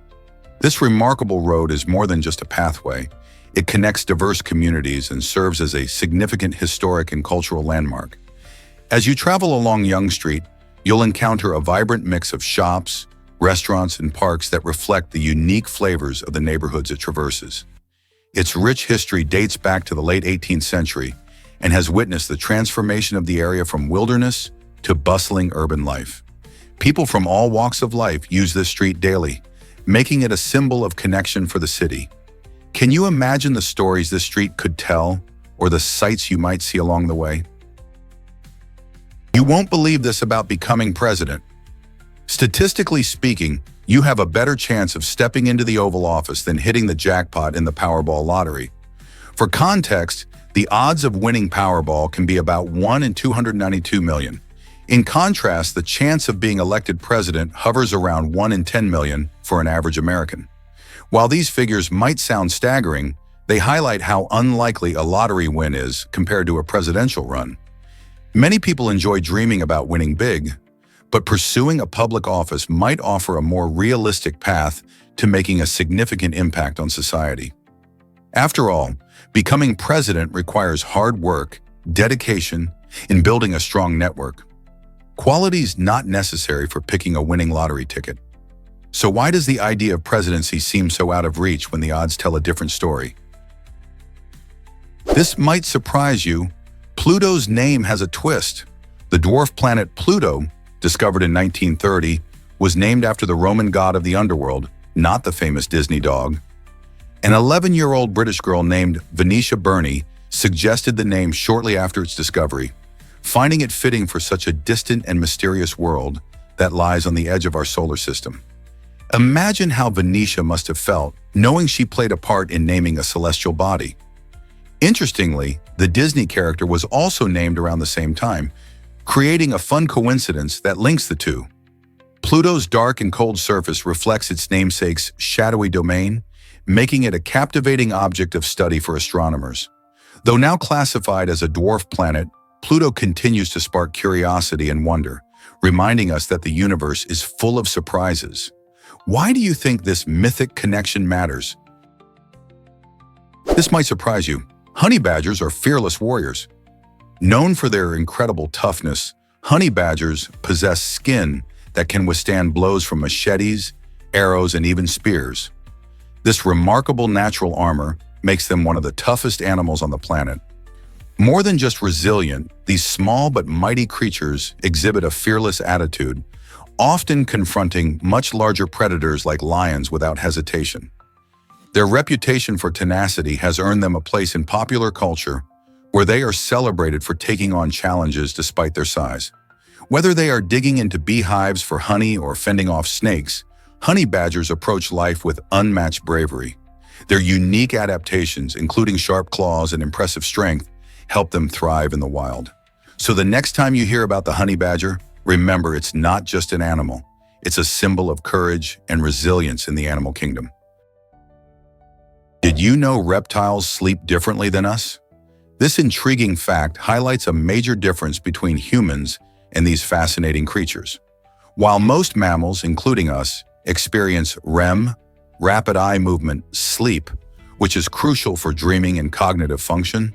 This remarkable road is more than just a pathway. It connects diverse communities and serves as a significant historic and cultural landmark. As you travel along Yonge Street, you'll encounter a vibrant mix of shops, restaurants, and parks that reflect the unique flavors of the neighborhoods it traverses. Its rich history dates back to the late 18th century and has witnessed the transformation of the area from wilderness to bustling urban life. People from all walks of life use this street daily, making it a symbol of connection for the city. Can you imagine the stories this street could tell or the sights you might see along the way? You won't believe this about becoming president. Statistically speaking, you have a better chance of stepping into the Oval Office than hitting the jackpot in the Powerball lottery. For context, the odds of winning Powerball can be about 1 in 292 million. In contrast, the chance of being elected president hovers around 1 in 10 million for an average American. While these figures might sound staggering, they highlight how unlikely a lottery win is compared to a presidential run. Many people enjoy dreaming about winning big, but pursuing a public office might offer a more realistic path to making a significant impact on society. After all, becoming president requires hard work, dedication, and building a strong network. Qualities not necessary for picking a winning lottery ticket. So why does the idea of presidency seem so out of reach when the odds tell a different story? This might surprise you. Pluto's name has a twist. The dwarf planet Pluto, discovered in 1930, was named after the Roman god of the underworld, not the famous Disney dog. An 11-year-old British girl named Venetia Burney suggested the name shortly after its discovery, finding it fitting for such a distant and mysterious world that lies on the edge of our solar system. Imagine how Venetia must have felt, knowing she played a part in naming a celestial body. Interestingly, the Disney character was also named around the same time, creating a fun coincidence that links the two. Pluto's dark and cold surface reflects its namesake's shadowy domain, making it a captivating object of study for astronomers. Though now classified as a dwarf planet, Pluto continues to spark curiosity and wonder, reminding us that the universe is full of surprises. Why do you think this mythic connection matters? This might surprise you. Honey badgers are fearless warriors. Known for their incredible toughness, honey badgers possess skin that can withstand blows from machetes, arrows, and even spears. This remarkable natural armor makes them one of the toughest animals on the planet. More than just resilient, these small but mighty creatures exhibit a fearless attitude, often confronting much larger predators like lions without hesitation. Their reputation for tenacity has earned them a place in popular culture where they are celebrated for taking on challenges despite their size. Whether they are digging into beehives for honey or fending off snakes, honey badgers approach life with unmatched bravery. Their unique adaptations, including sharp claws and impressive strength, help them thrive in the wild. So the next time you hear about the honey badger, remember it's not just an animal. It's a symbol of courage and resilience in the animal kingdom. Did you know reptiles sleep differently than us? This intriguing fact highlights a major difference between humans and these fascinating creatures. While most mammals, including us, experience REM, rapid eye movement, sleep, which is crucial for dreaming and cognitive function,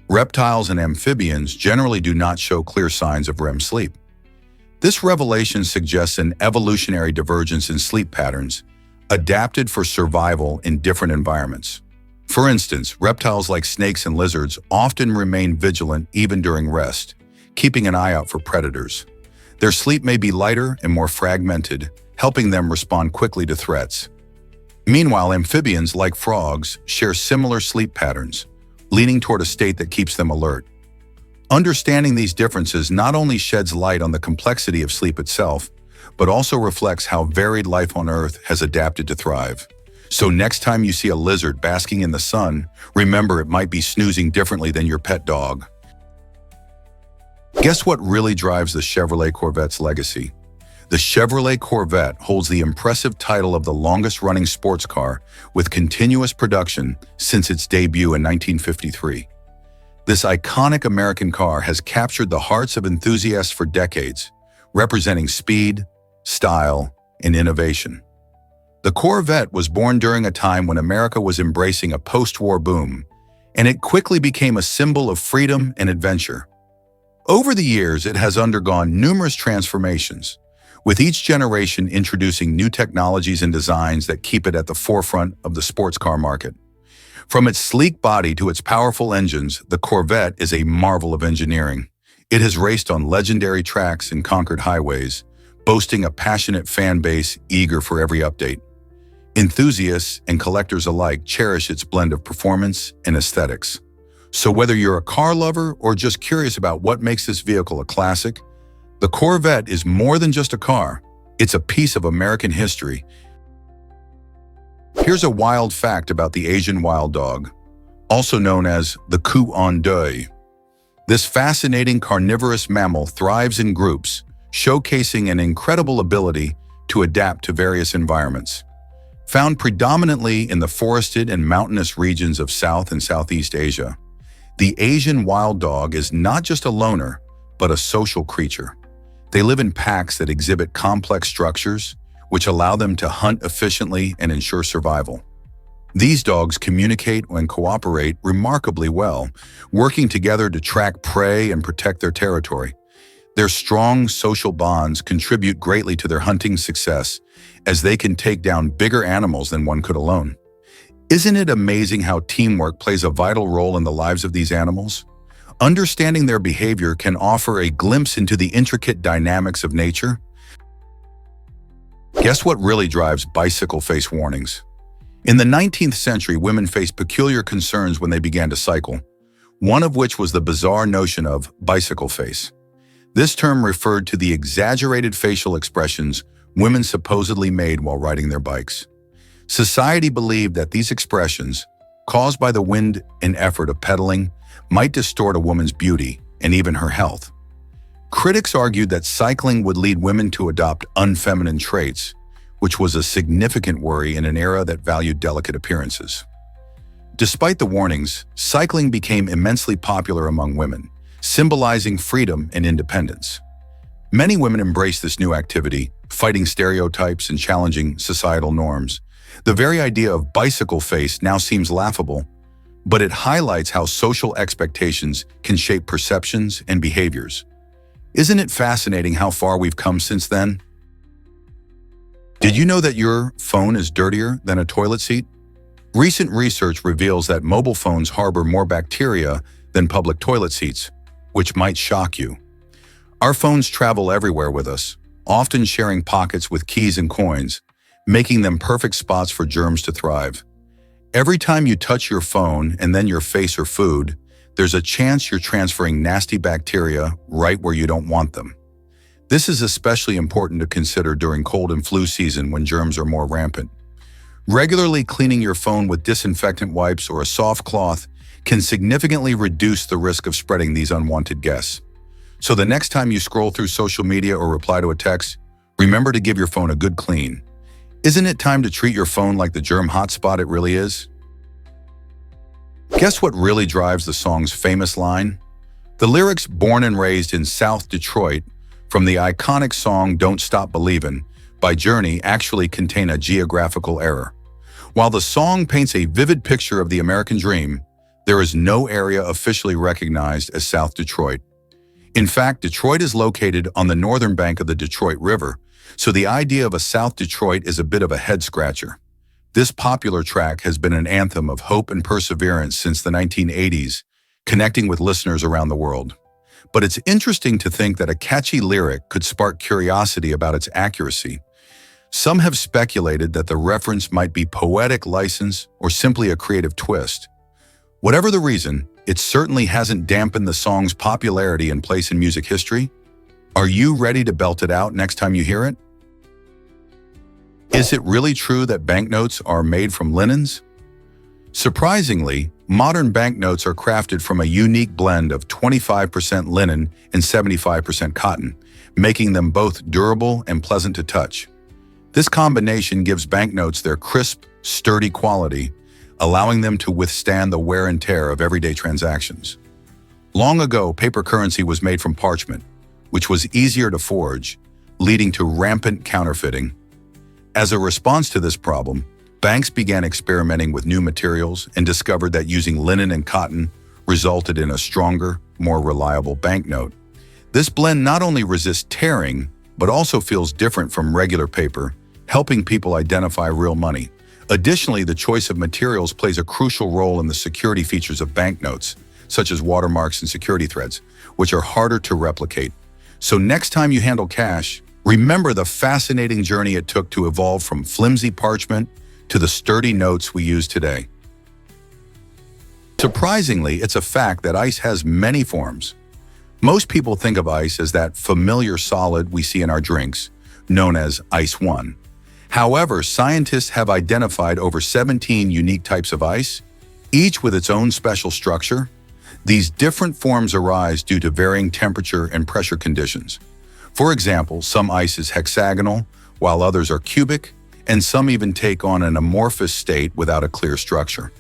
reptiles and amphibians generally do not show clear signs of REM sleep. This revelation suggests an evolutionary divergence in sleep patterns, adapted for survival in different environments. For instance, reptiles like snakes and lizards often remain vigilant even during rest, keeping an eye out for predators. Their sleep may be lighter and more fragmented, helping them respond quickly to threats. Meanwhile, amphibians like frogs share similar sleep patterns, leaning toward a state that keeps them alert. Understanding these differences not only sheds light on the complexity of sleep itself, but also reflects how varied life on Earth has adapted to thrive. So next time you see a lizard basking in the sun, remember it might be snoozing differently than your pet dog. Guess what really drives the Chevrolet Corvette's legacy? The Chevrolet Corvette holds the impressive title of the longest-running sports car with continuous production since its debut in 1953. This iconic American car has captured the hearts of enthusiasts for decades, representing speed, style, and innovation. The Corvette was born during a time when America was embracing a post-war boom, and it quickly became a symbol of freedom and adventure. Over the years, it has undergone numerous transformations, with each generation introducing new technologies and designs that keep it at the forefront of the sports car market. From its sleek body to its powerful engines, the Corvette is a marvel of engineering. It has raced on legendary tracks and conquered highways, boasting a passionate fan base eager for every update. Enthusiasts and collectors alike cherish its blend of performance and aesthetics. So whether you're a car lover or just curious about what makes this vehicle a classic, the Corvette is more than just a car. It's a piece of American history. Here's a wild fact about the Asian wild dog, also known as the coup en deux. This fascinating carnivorous mammal thrives in groups, showcasing an incredible ability to adapt to various environments. Found predominantly in the forested and mountainous regions of South and Southeast Asia, the Asian wild dog is not just a loner, but a social creature. They live in packs that exhibit complex structures, which allow them to hunt efficiently and ensure survival. These dogs communicate and cooperate remarkably well, working together to track prey and protect their territory. Their strong social bonds contribute greatly to their hunting success, as they can take down bigger animals than one could alone. Isn't it amazing how teamwork plays a vital role in the lives of these animals? Understanding their behavior can offer a glimpse into the intricate dynamics of nature. Guess what really drives bicycle face warnings? In the 19th century, women faced peculiar concerns when they began to cycle, one of which was the bizarre notion of bicycle face. This term referred to the exaggerated facial expressions women supposedly made while riding their bikes. Society believed that these expressions, caused by the wind and effort of pedaling, might distort a woman's beauty and even her health. Critics argued that cycling would lead women to adopt unfeminine traits, which was a significant worry in an era that valued delicate appearances. Despite the warnings, cycling became immensely popular among women, symbolizing freedom and independence. Many women embrace this new activity, fighting stereotypes and challenging societal norms. The very idea of bicycle face now seems laughable, but it highlights how social expectations can shape perceptions and behaviors. Isn't it fascinating how far we've come since then? Did you know that your phone is dirtier than a toilet seat? Recent research reveals that mobile phones harbor more bacteria than public toilet seats, which might shock you. Our phones travel everywhere with us, often sharing pockets with keys and coins, making them perfect spots for germs to thrive. Every time you touch your phone and then your face or food, there's a chance you're transferring nasty bacteria right where you don't want them. This is especially important to consider during cold and flu season when germs are more rampant. Regularly cleaning your phone with disinfectant wipes or a soft cloth can significantly reduce the risk of spreading these unwanted guests. So the next time you scroll through social media or reply to a text, remember to give your phone a good clean. Isn't it time to treat your phone like the germ hotspot it really is? Guess what really drives the song's famous line? The lyrics, born and raised in South Detroit, from the iconic song Don't Stop Believin' by Journey actually contain a geographical error. While the song paints a vivid picture of the American dream, there is no area officially recognized as South Detroit. In fact, Detroit is located on the northern bank of the Detroit River, so the idea of a South Detroit is a bit of a head-scratcher. This popular track has been an anthem of hope and perseverance since the 1980s, connecting with listeners around the world. But it's interesting to think that a catchy lyric could spark curiosity about its accuracy. Some have speculated that the reference might be poetic license or simply a creative twist. Whatever the reason, it certainly hasn't dampened the song's popularity and place in music history. Are you ready to belt it out next time you hear it? Is it really true that banknotes are made from linens? Surprisingly, modern banknotes are crafted from a unique blend of 25% linen and 75% cotton, making them both durable and pleasant to touch. This combination gives banknotes their crisp, sturdy quality, allowing them to withstand the wear and tear of everyday transactions. Long ago, paper currency was made from parchment, which was easier to forge, leading to rampant counterfeiting. As a response to this problem, banks began experimenting with new materials and discovered that using linen and cotton resulted in a stronger, more reliable banknote. This blend not only resists tearing, but also feels different from regular paper, helping people identify real money. Additionally, the choice of materials plays a crucial role in the security features of banknotes, such as watermarks and security threads, which are harder to replicate. So next time you handle cash, remember the fascinating journey it took to evolve from flimsy parchment to the sturdy notes we use today. Surprisingly, it's a fact that ice has many forms. Most people think of ice as that familiar solid we see in our drinks, known as Ice One. However, scientists have identified over 17 unique types of ice, each with its own special structure. These different forms arise due to varying temperature and pressure conditions. For example, some ice is hexagonal, while others are cubic, and some even take on an amorphous state without a clear structure.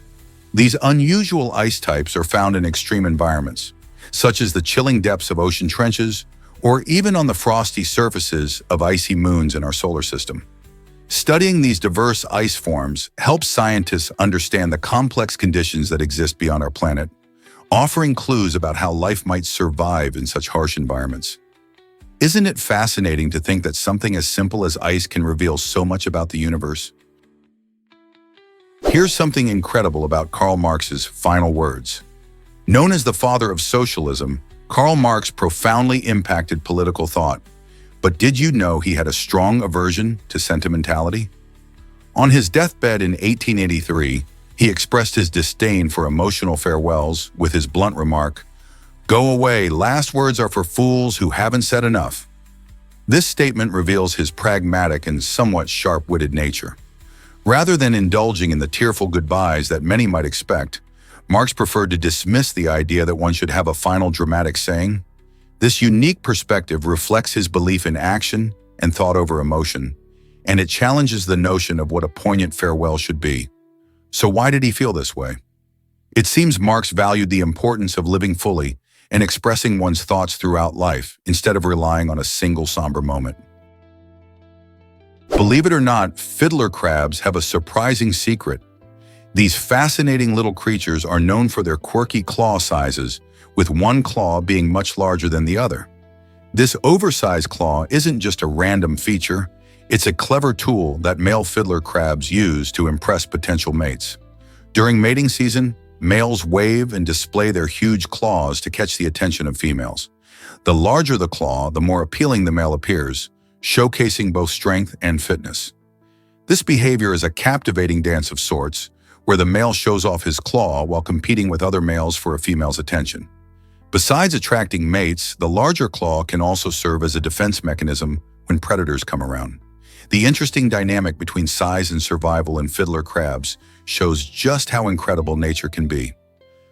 These unusual ice types are found in extreme environments, such as the chilling depths of ocean trenches, or even on the frosty surfaces of icy moons in our solar system. Studying these diverse ice forms helps scientists understand the complex conditions that exist beyond our planet, offering clues about how life might survive in such harsh environments. Isn't it fascinating to think that something as simple as ice can reveal so much about the universe? Here's something incredible about Karl Marx's final words. Known as the father of socialism, Karl Marx profoundly impacted political thought. But did you know he had a strong aversion to sentimentality? On his deathbed in 1883, he expressed his disdain for emotional farewells with his blunt remark, "Go away, last words are for fools who haven't said enough." This statement reveals his pragmatic and somewhat sharp-witted nature. Rather than indulging in the tearful goodbyes that many might expect, Marx preferred to dismiss the idea that one should have a final dramatic saying. This unique perspective reflects his belief in action and thought over emotion, and it challenges the notion of what a poignant farewell should be. So why did he feel this way? It seems Marx valued the importance of living fully and expressing one's thoughts throughout life instead of relying on a single somber moment. Believe it or not, fiddler crabs have a surprising secret. These fascinating little creatures are known for their quirky claw sizes, with one claw being much larger than the other. This oversized claw isn't just a random feature, it's a clever tool that male fiddler crabs use to impress potential mates. During mating season, males wave and display their huge claws to catch the attention of females. The larger the claw, the more appealing the male appears, showcasing both strength and fitness. This behavior is a captivating dance of sorts, where the male shows off his claw while competing with other males for a female's attention. Besides attracting mates, the larger claw can also serve as a defense mechanism when predators come around. The interesting dynamic between size and survival in fiddler crabs shows just how incredible nature can be.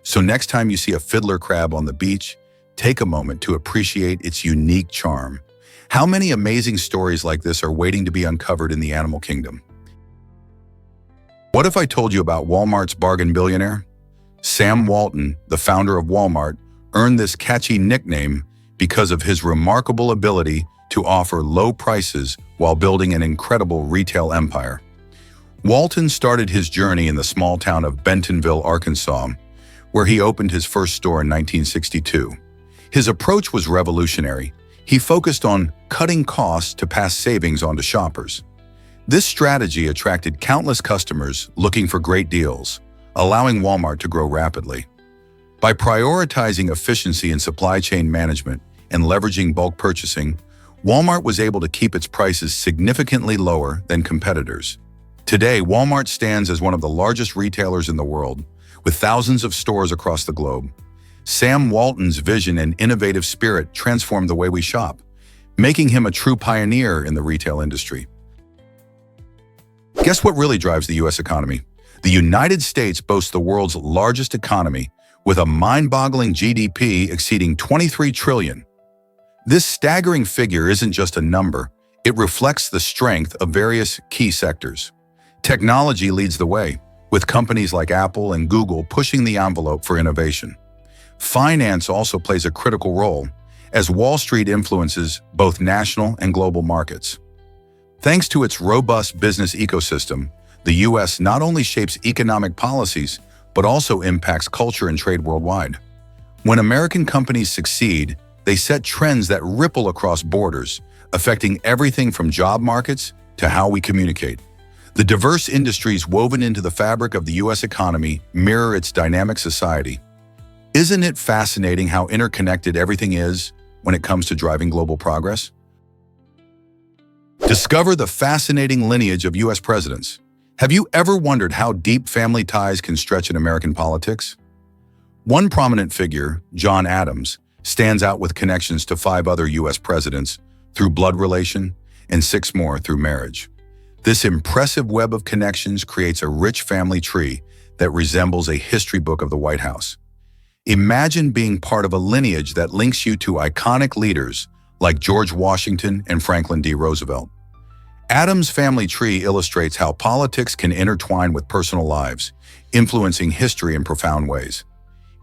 So next time you see a fiddler crab on the beach, take a moment to appreciate its unique charm. How many amazing stories like this are waiting to be uncovered in the animal kingdom? What if I told you about Walmart's bargain billionaire? Sam Walton, the founder of Walmart, earned this catchy nickname because of his remarkable ability to offer low prices while building an incredible retail empire. Walton started his journey in the small town of Bentonville, Arkansas, where he opened his first store in 1962. His approach was revolutionary. He focused on cutting costs to pass savings on to shoppers. This strategy attracted countless customers looking for great deals, allowing Walmart to grow rapidly. By prioritizing efficiency in supply chain management and leveraging bulk purchasing, Walmart was able to keep its prices significantly lower than competitors. Today, Walmart stands as one of the largest retailers in the world, with thousands of stores across the globe. Sam Walton's vision and innovative spirit transformed the way we shop, making him a true pioneer in the retail industry. Guess what really drives the U.S. economy? The United States boasts the world's largest economy, with a mind-boggling GDP exceeding $23 trillion. This staggering figure isn't just a number, it reflects the strength of various key sectors. Technology leads the way, with companies like Apple and Google pushing the envelope for innovation. Finance also plays a critical role, as Wall Street influences both national and global markets. Thanks to its robust business ecosystem, the U.S. not only shapes economic policies, but also impacts culture and trade worldwide. When American companies succeed, they set trends that ripple across borders, affecting everything from job markets to how we communicate. The diverse industries woven into the fabric of the U.S. economy mirror its dynamic society. Isn't it fascinating how interconnected everything is when it comes to driving global progress? Discover the fascinating lineage of U.S. presidents. Have you ever wondered how deep family ties can stretch in American politics? One prominent figure, John Adams, stands out with connections to 5 other U.S. presidents through blood relation and 6 more through marriage. This impressive web of connections creates a rich family tree that resembles a history book of the White House. Imagine being part of a lineage that links you to iconic leaders like George Washington and Franklin D. Roosevelt. Adams' family tree illustrates how politics can intertwine with personal lives, influencing history in profound ways.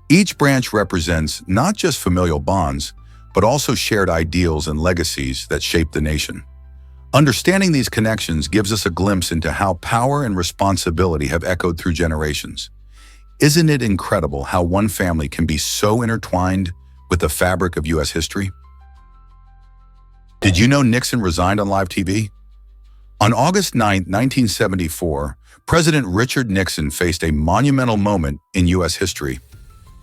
Each branch represents not just familial bonds, but also shared ideals and legacies that shape the nation. Understanding these connections gives us a glimpse into how power and responsibility have echoed through generations. Isn't it incredible how one family can be so intertwined with the fabric of U.S. history? Did you know Nixon resigned on live TV? On August 9, 1974, President Richard Nixon faced a monumental moment in U.S. history.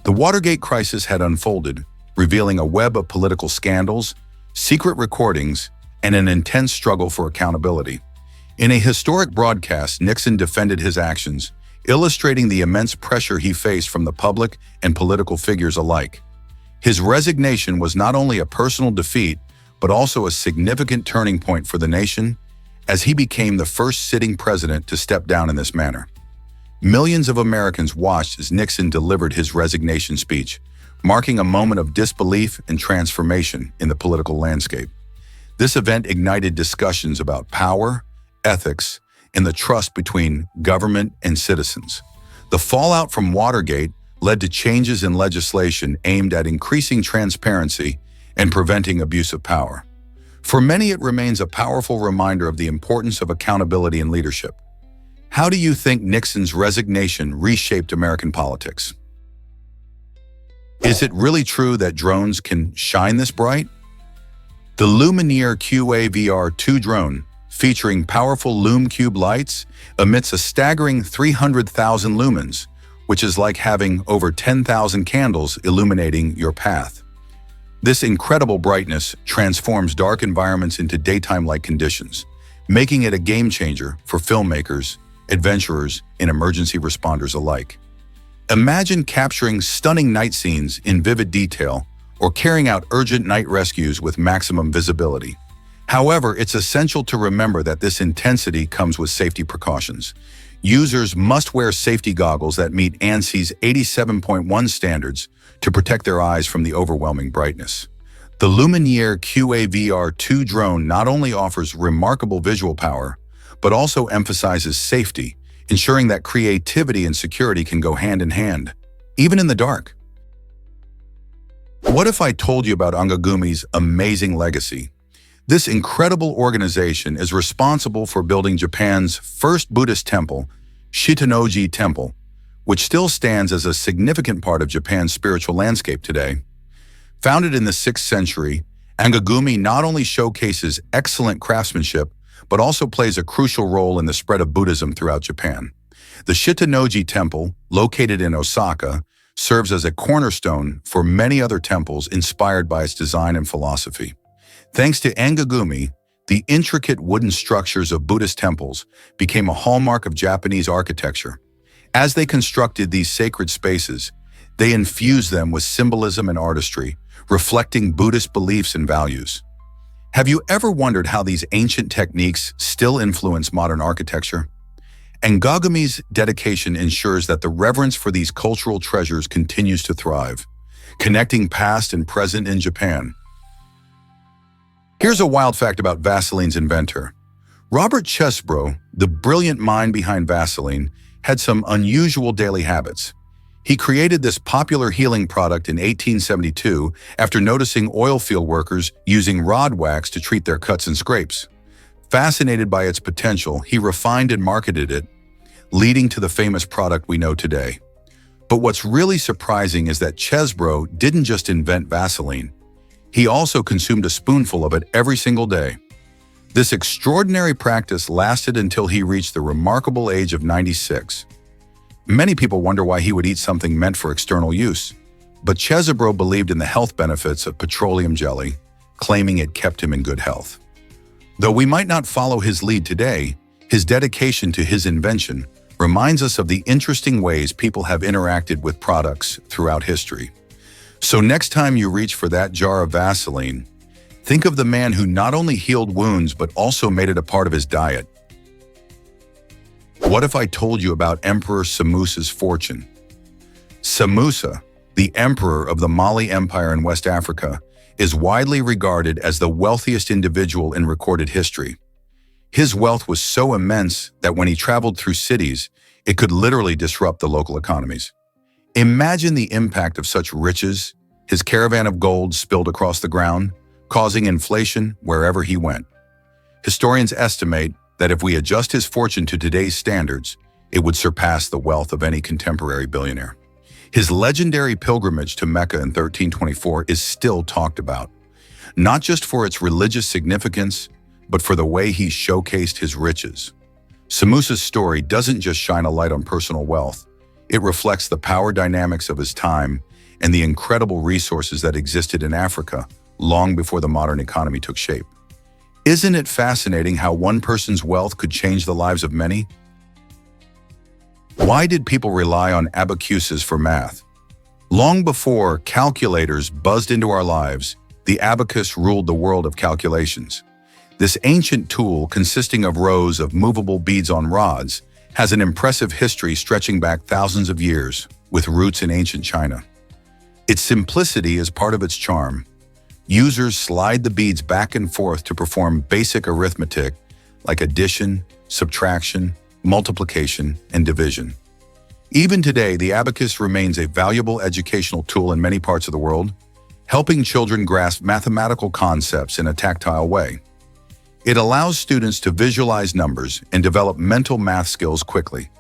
The Watergate crisis had unfolded, revealing a web of political scandals, secret recordings, and an intense struggle for accountability. In a historic broadcast, Nixon defended his actions, illustrating the immense pressure he faced from the public and political figures alike. His resignation was not only a personal defeat, but also a significant turning point for the nation, as he became the first sitting president to step down in this manner. Millions of Americans watched as Nixon delivered his resignation speech, marking a moment of disbelief and transformation in the political landscape. This event ignited discussions about power, ethics, and the trust between government and citizens. The fallout from Watergate led to changes in legislation aimed at increasing transparency and preventing abuse of power. For many, it remains a powerful reminder of the importance of accountability in leadership. How do you think Nixon's resignation reshaped American politics? Is it really true that drones can shine this bright? The Lumineer QAVR-2 drone, featuring powerful Lume Cube lights, emits a staggering 300,000 lumens, which is like having over 10,000 candles illuminating your path. This incredible brightness transforms dark environments into daytime-like conditions, making it a game-changer for filmmakers, adventurers, and emergency responders alike. Imagine capturing stunning night scenes in vivid detail or carrying out urgent night rescues with maximum visibility. However, it's essential to remember that this intensity comes with safety precautions. Users must wear safety goggles that meet ANSI's 87.1 standards to protect their eyes from the overwhelming brightness. The Lumineer QAVR-2 drone not only offers remarkable visual power, but also emphasizes safety, ensuring that creativity and security can go hand in hand, even in the dark. What if I told you about Angagumi's amazing legacy? This incredible organization is responsible for building Japan's first Buddhist temple, Shitanoji Temple, which still stands as a significant part of Japan's spiritual landscape today. Founded in the 6th century, Angagumi not only showcases excellent craftsmanship, but also plays a crucial role in the spread of Buddhism throughout Japan. The Shitanoji Temple, located in Osaka, serves as a cornerstone for many other temples inspired by its design and philosophy. Thanks to Angagumi, the intricate wooden structures of Buddhist temples became a hallmark of Japanese architecture. As they constructed these sacred spaces, they infused them with symbolism and artistry, reflecting Buddhist beliefs and values. Have you ever wondered how these ancient techniques still influence modern architecture? Angagumi's dedication ensures that the reverence for these cultural treasures continues to thrive, connecting past and present in Japan. Here's a wild fact about Vaseline's inventor. Robert Chesbrough, the brilliant mind behind Vaseline, had some unusual daily habits. He created this popular healing product in 1872 after noticing oil field workers using rod wax to treat their cuts and scrapes. Fascinated by its potential, he refined and marketed it, leading to the famous product we know today. But what's really surprising is that Chesbrough didn't just invent Vaseline. He also consumed a spoonful of it every single day. This extraordinary practice lasted until he reached the remarkable age of 96. Many people wonder why he would eat something meant for external use, but Chesbrough believed in the health benefits of petroleum jelly, claiming it kept him in good health. Though we might not follow his lead today, his dedication to his invention reminds us of the interesting ways people have interacted with products throughout history. So next time you reach for that jar of Vaseline, think of the man who not only healed wounds but also made it a part of his diet. What if I told you about Emperor Samusa's fortune? Samusa, the emperor of the Mali Empire in West Africa, is widely regarded as the wealthiest individual in recorded history. His wealth was so immense that when he traveled through cities, it could literally disrupt the local economies. Imagine the impact of such riches. His caravan of gold spilled across the ground, causing inflation wherever he went. Historians estimate that if we adjust his fortune to today's standards, it would surpass the wealth of any contemporary billionaire. His legendary pilgrimage to Mecca in 1324 is still talked about, not just for its religious significance, but for the way he showcased his riches. Samusa's story doesn't just shine a light on personal wealth, it reflects the power dynamics of his time and the incredible resources that existed in Africa long before the modern economy took shape. Isn't it fascinating how one person's wealth could change the lives of many? Why did people rely on abacuses for math? Long before calculators buzzed into our lives, the abacus ruled the world of calculations. This ancient tool, consisting of rows of movable beads on rods, has an impressive history stretching back thousands of years, with roots in ancient China. Its simplicity is part of its charm. Users slide the beads back and forth to perform basic arithmetic like addition, subtraction, multiplication, and division. Even today, the abacus remains a valuable educational tool in many parts of the world, helping children grasp mathematical concepts in a tactile way. It allows students to visualize numbers and develop mental math skills quickly.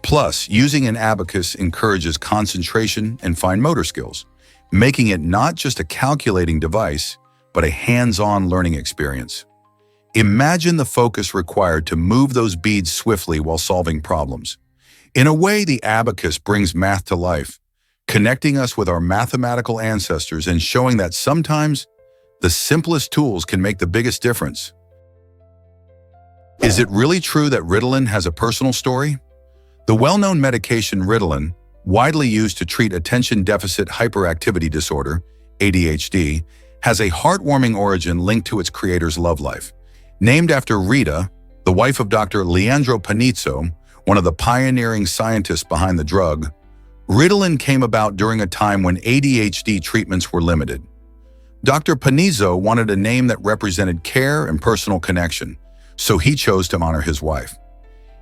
Plus, using an abacus encourages concentration and fine motor skills, making it not just a calculating device, but a hands-on learning experience. Imagine the focus required to move those beads swiftly while solving problems. In a way, the abacus brings math to life, connecting us with our mathematical ancestors and showing that sometimes the simplest tools can make the biggest difference. Is it really true that Ritalin has a personal story? The well-known medication Ritalin, widely used to treat attention deficit hyperactivity disorder, ADHD, has a heartwarming origin linked to its creator's love life. Named after Rita, the wife of Dr. Leandro Panizzo, one of the pioneering scientists behind the drug, Ritalin came about during a time when ADHD treatments were limited. Dr. Panizzo wanted a name that represented care and personal connection, so he chose to honor his wife.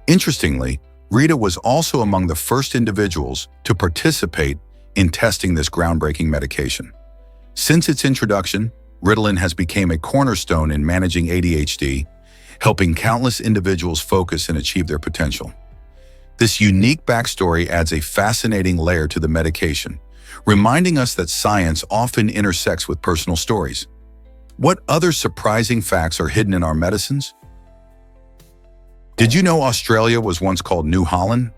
Interestingly, Rita was also among the first individuals to participate in testing this groundbreaking medication. Since its introduction, Ritalin has become a cornerstone in managing ADHD, helping countless individuals focus and achieve their potential. This unique backstory adds a fascinating layer to the medication, reminding us that science often intersects with personal stories. What other surprising facts are hidden in our medicines? Did you know Australia was once called New Holland?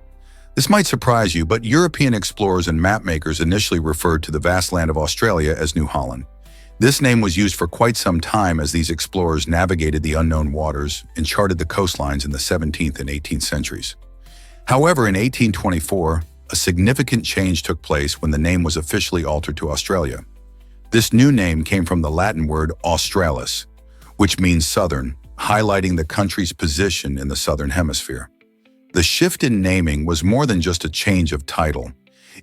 This might surprise you, but European explorers and mapmakers initially referred to the vast land of Australia as New Holland. This name was used for quite some time as these explorers navigated the unknown waters and charted the coastlines in the 17th and 18th centuries. However, in 1824, a significant change took place when the name was officially altered to Australia. This new name came from the Latin word australis, which means southern, highlighting the country's position in the southern hemisphere. The shift in naming was more than just a change of title.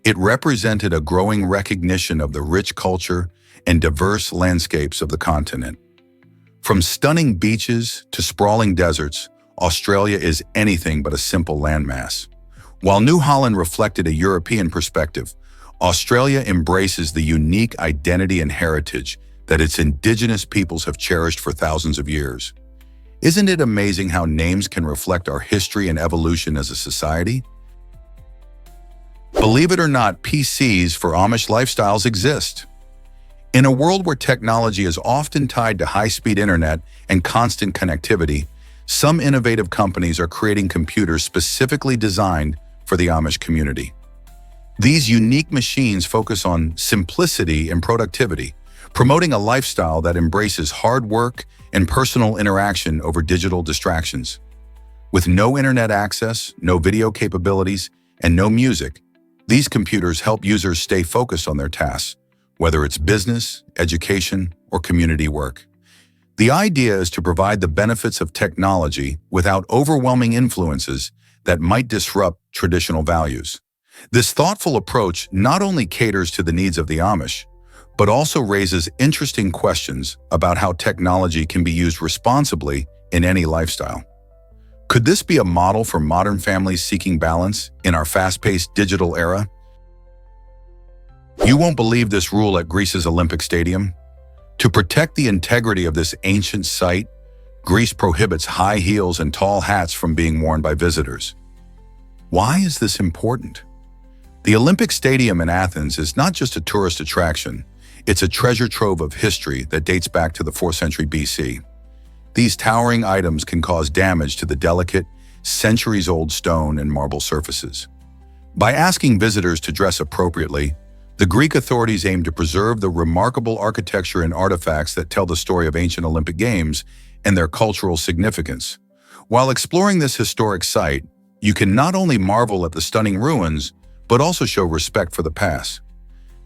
It represented a growing recognition of the rich culture and diverse landscapes of the continent. From stunning beaches to sprawling deserts, Australia is anything but a simple landmass. While New Holland reflected a European perspective, Australia embraces the unique identity and heritage that its indigenous peoples have cherished for thousands of years. Isn't it amazing how names can reflect our history and evolution as a society? Believe it or not, PCs for Amish lifestyles exist. In a world where technology is often tied to high-speed internet and constant connectivity, some innovative companies are creating computers specifically designed for the Amish community. These unique machines focus on simplicity and productivity, promoting a lifestyle that embraces hard work and personal interaction over digital distractions. With no internet access, no video capabilities, and no music, these computers help users stay focused on their tasks, whether it's business, education, or community work. The idea is to provide the benefits of technology without overwhelming influences that might disrupt traditional values. This thoughtful approach not only caters to the needs of the Amish, but also raises interesting questions about how technology can be used responsibly in any lifestyle. Could this be a model for modern families seeking balance in our fast-paced digital era? You won't believe this rule at Greece's Olympic Stadium. To protect the integrity of this ancient site, Greece prohibits high heels and tall hats from being worn by visitors. Why is this important? The Olympic Stadium in Athens is not just a tourist attraction, it's a treasure trove of history that dates back to the 4th century BC. These towering items can cause damage to the delicate, centuries-old stone and marble surfaces. By asking visitors to dress appropriately, the Greek authorities aim to preserve the remarkable architecture and artifacts that tell the story of ancient Olympic Games and their cultural significance. While exploring this historic site, you can not only marvel at the stunning ruins, but also show respect for the past.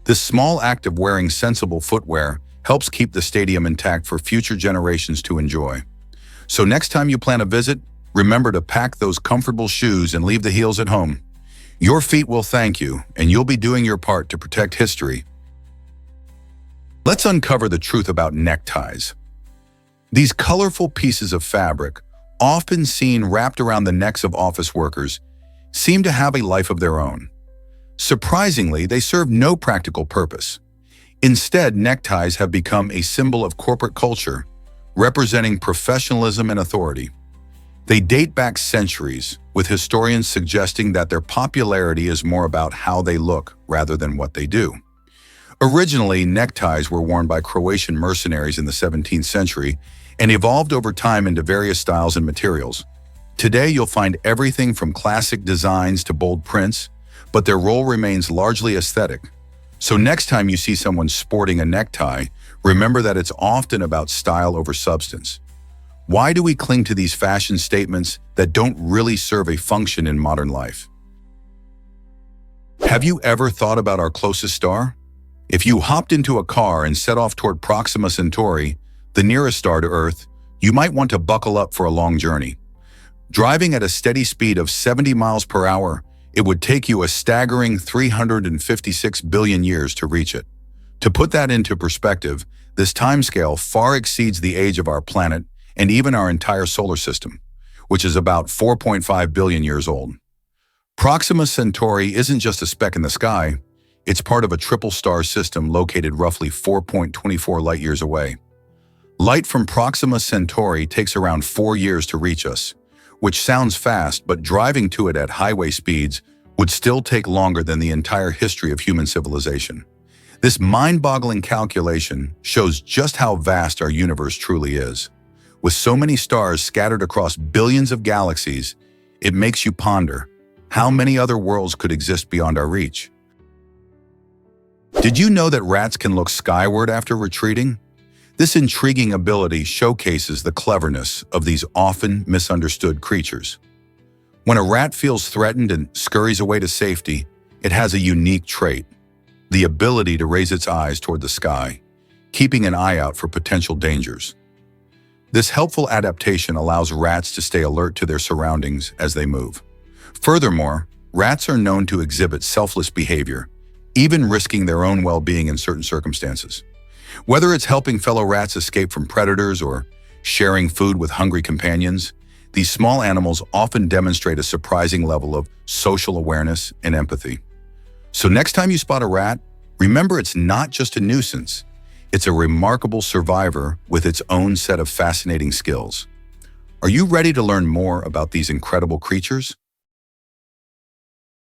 This small act of wearing sensible footwear helps keep the stadium intact for future generations to enjoy. So next time you plan a visit, remember to pack those comfortable shoes and leave the heels at home. Your feet will thank you, and you'll be doing your part to protect history. Let's uncover the truth about neckties. These colorful pieces of fabric, often seen wrapped around the necks of office workers, seem to have a life of their own. Surprisingly, they serve no practical purpose. Instead, neckties have become a symbol of corporate culture, representing professionalism and authority. They date back centuries, with historians suggesting that their popularity is more about how they look rather than what they do. Originally, neckties were worn by Croatian mercenaries in the 17th century and evolved over time into various styles and materials. Today, you'll find everything from classic designs to bold prints, but their role remains largely aesthetic. So next time you see someone sporting a necktie, remember that it's often about style over substance. Why do we cling to these fashion statements that don't really serve a function in modern life? Have you ever thought about our closest star? If you hopped into a car and set off toward Proxima Centauri, the nearest star to Earth, you might want to buckle up for a long journey. Driving at a steady speed of 70 miles per hour, it would take you a staggering 356 billion years to reach it. To put that into perspective, this timescale far exceeds the age of our planet and even our entire solar system, which is about 4.5 billion years old. Proxima Centauri isn't just a speck in the sky, it's part of a triple star system located roughly 4.24 light-years away. Light from Proxima Centauri takes around 4 years to reach us, which sounds fast, but driving to it at highway speeds would still take longer than the entire history of human civilization. This mind-boggling calculation shows just how vast our universe truly is. With so many stars scattered across billions of galaxies, it makes you ponder, how many other worlds could exist beyond our reach? Did you know that rats can look skyward after retreating? This intriguing ability showcases the cleverness of these often misunderstood creatures. When a rat feels threatened and scurries away to safety, it has a unique trait, the ability to raise its eyes toward the sky, keeping an eye out for potential dangers. This helpful adaptation allows rats to stay alert to their surroundings as they move. Furthermore, rats are known to exhibit selfless behavior, even risking their own well-being in certain circumstances. Whether it's helping fellow rats escape from predators or sharing food with hungry companions, these small animals often demonstrate a surprising level of social awareness and empathy. So next time you spot a rat, remember it's not just a nuisance. It's a remarkable survivor with its own set of fascinating skills. Are you ready to learn more about these incredible creatures?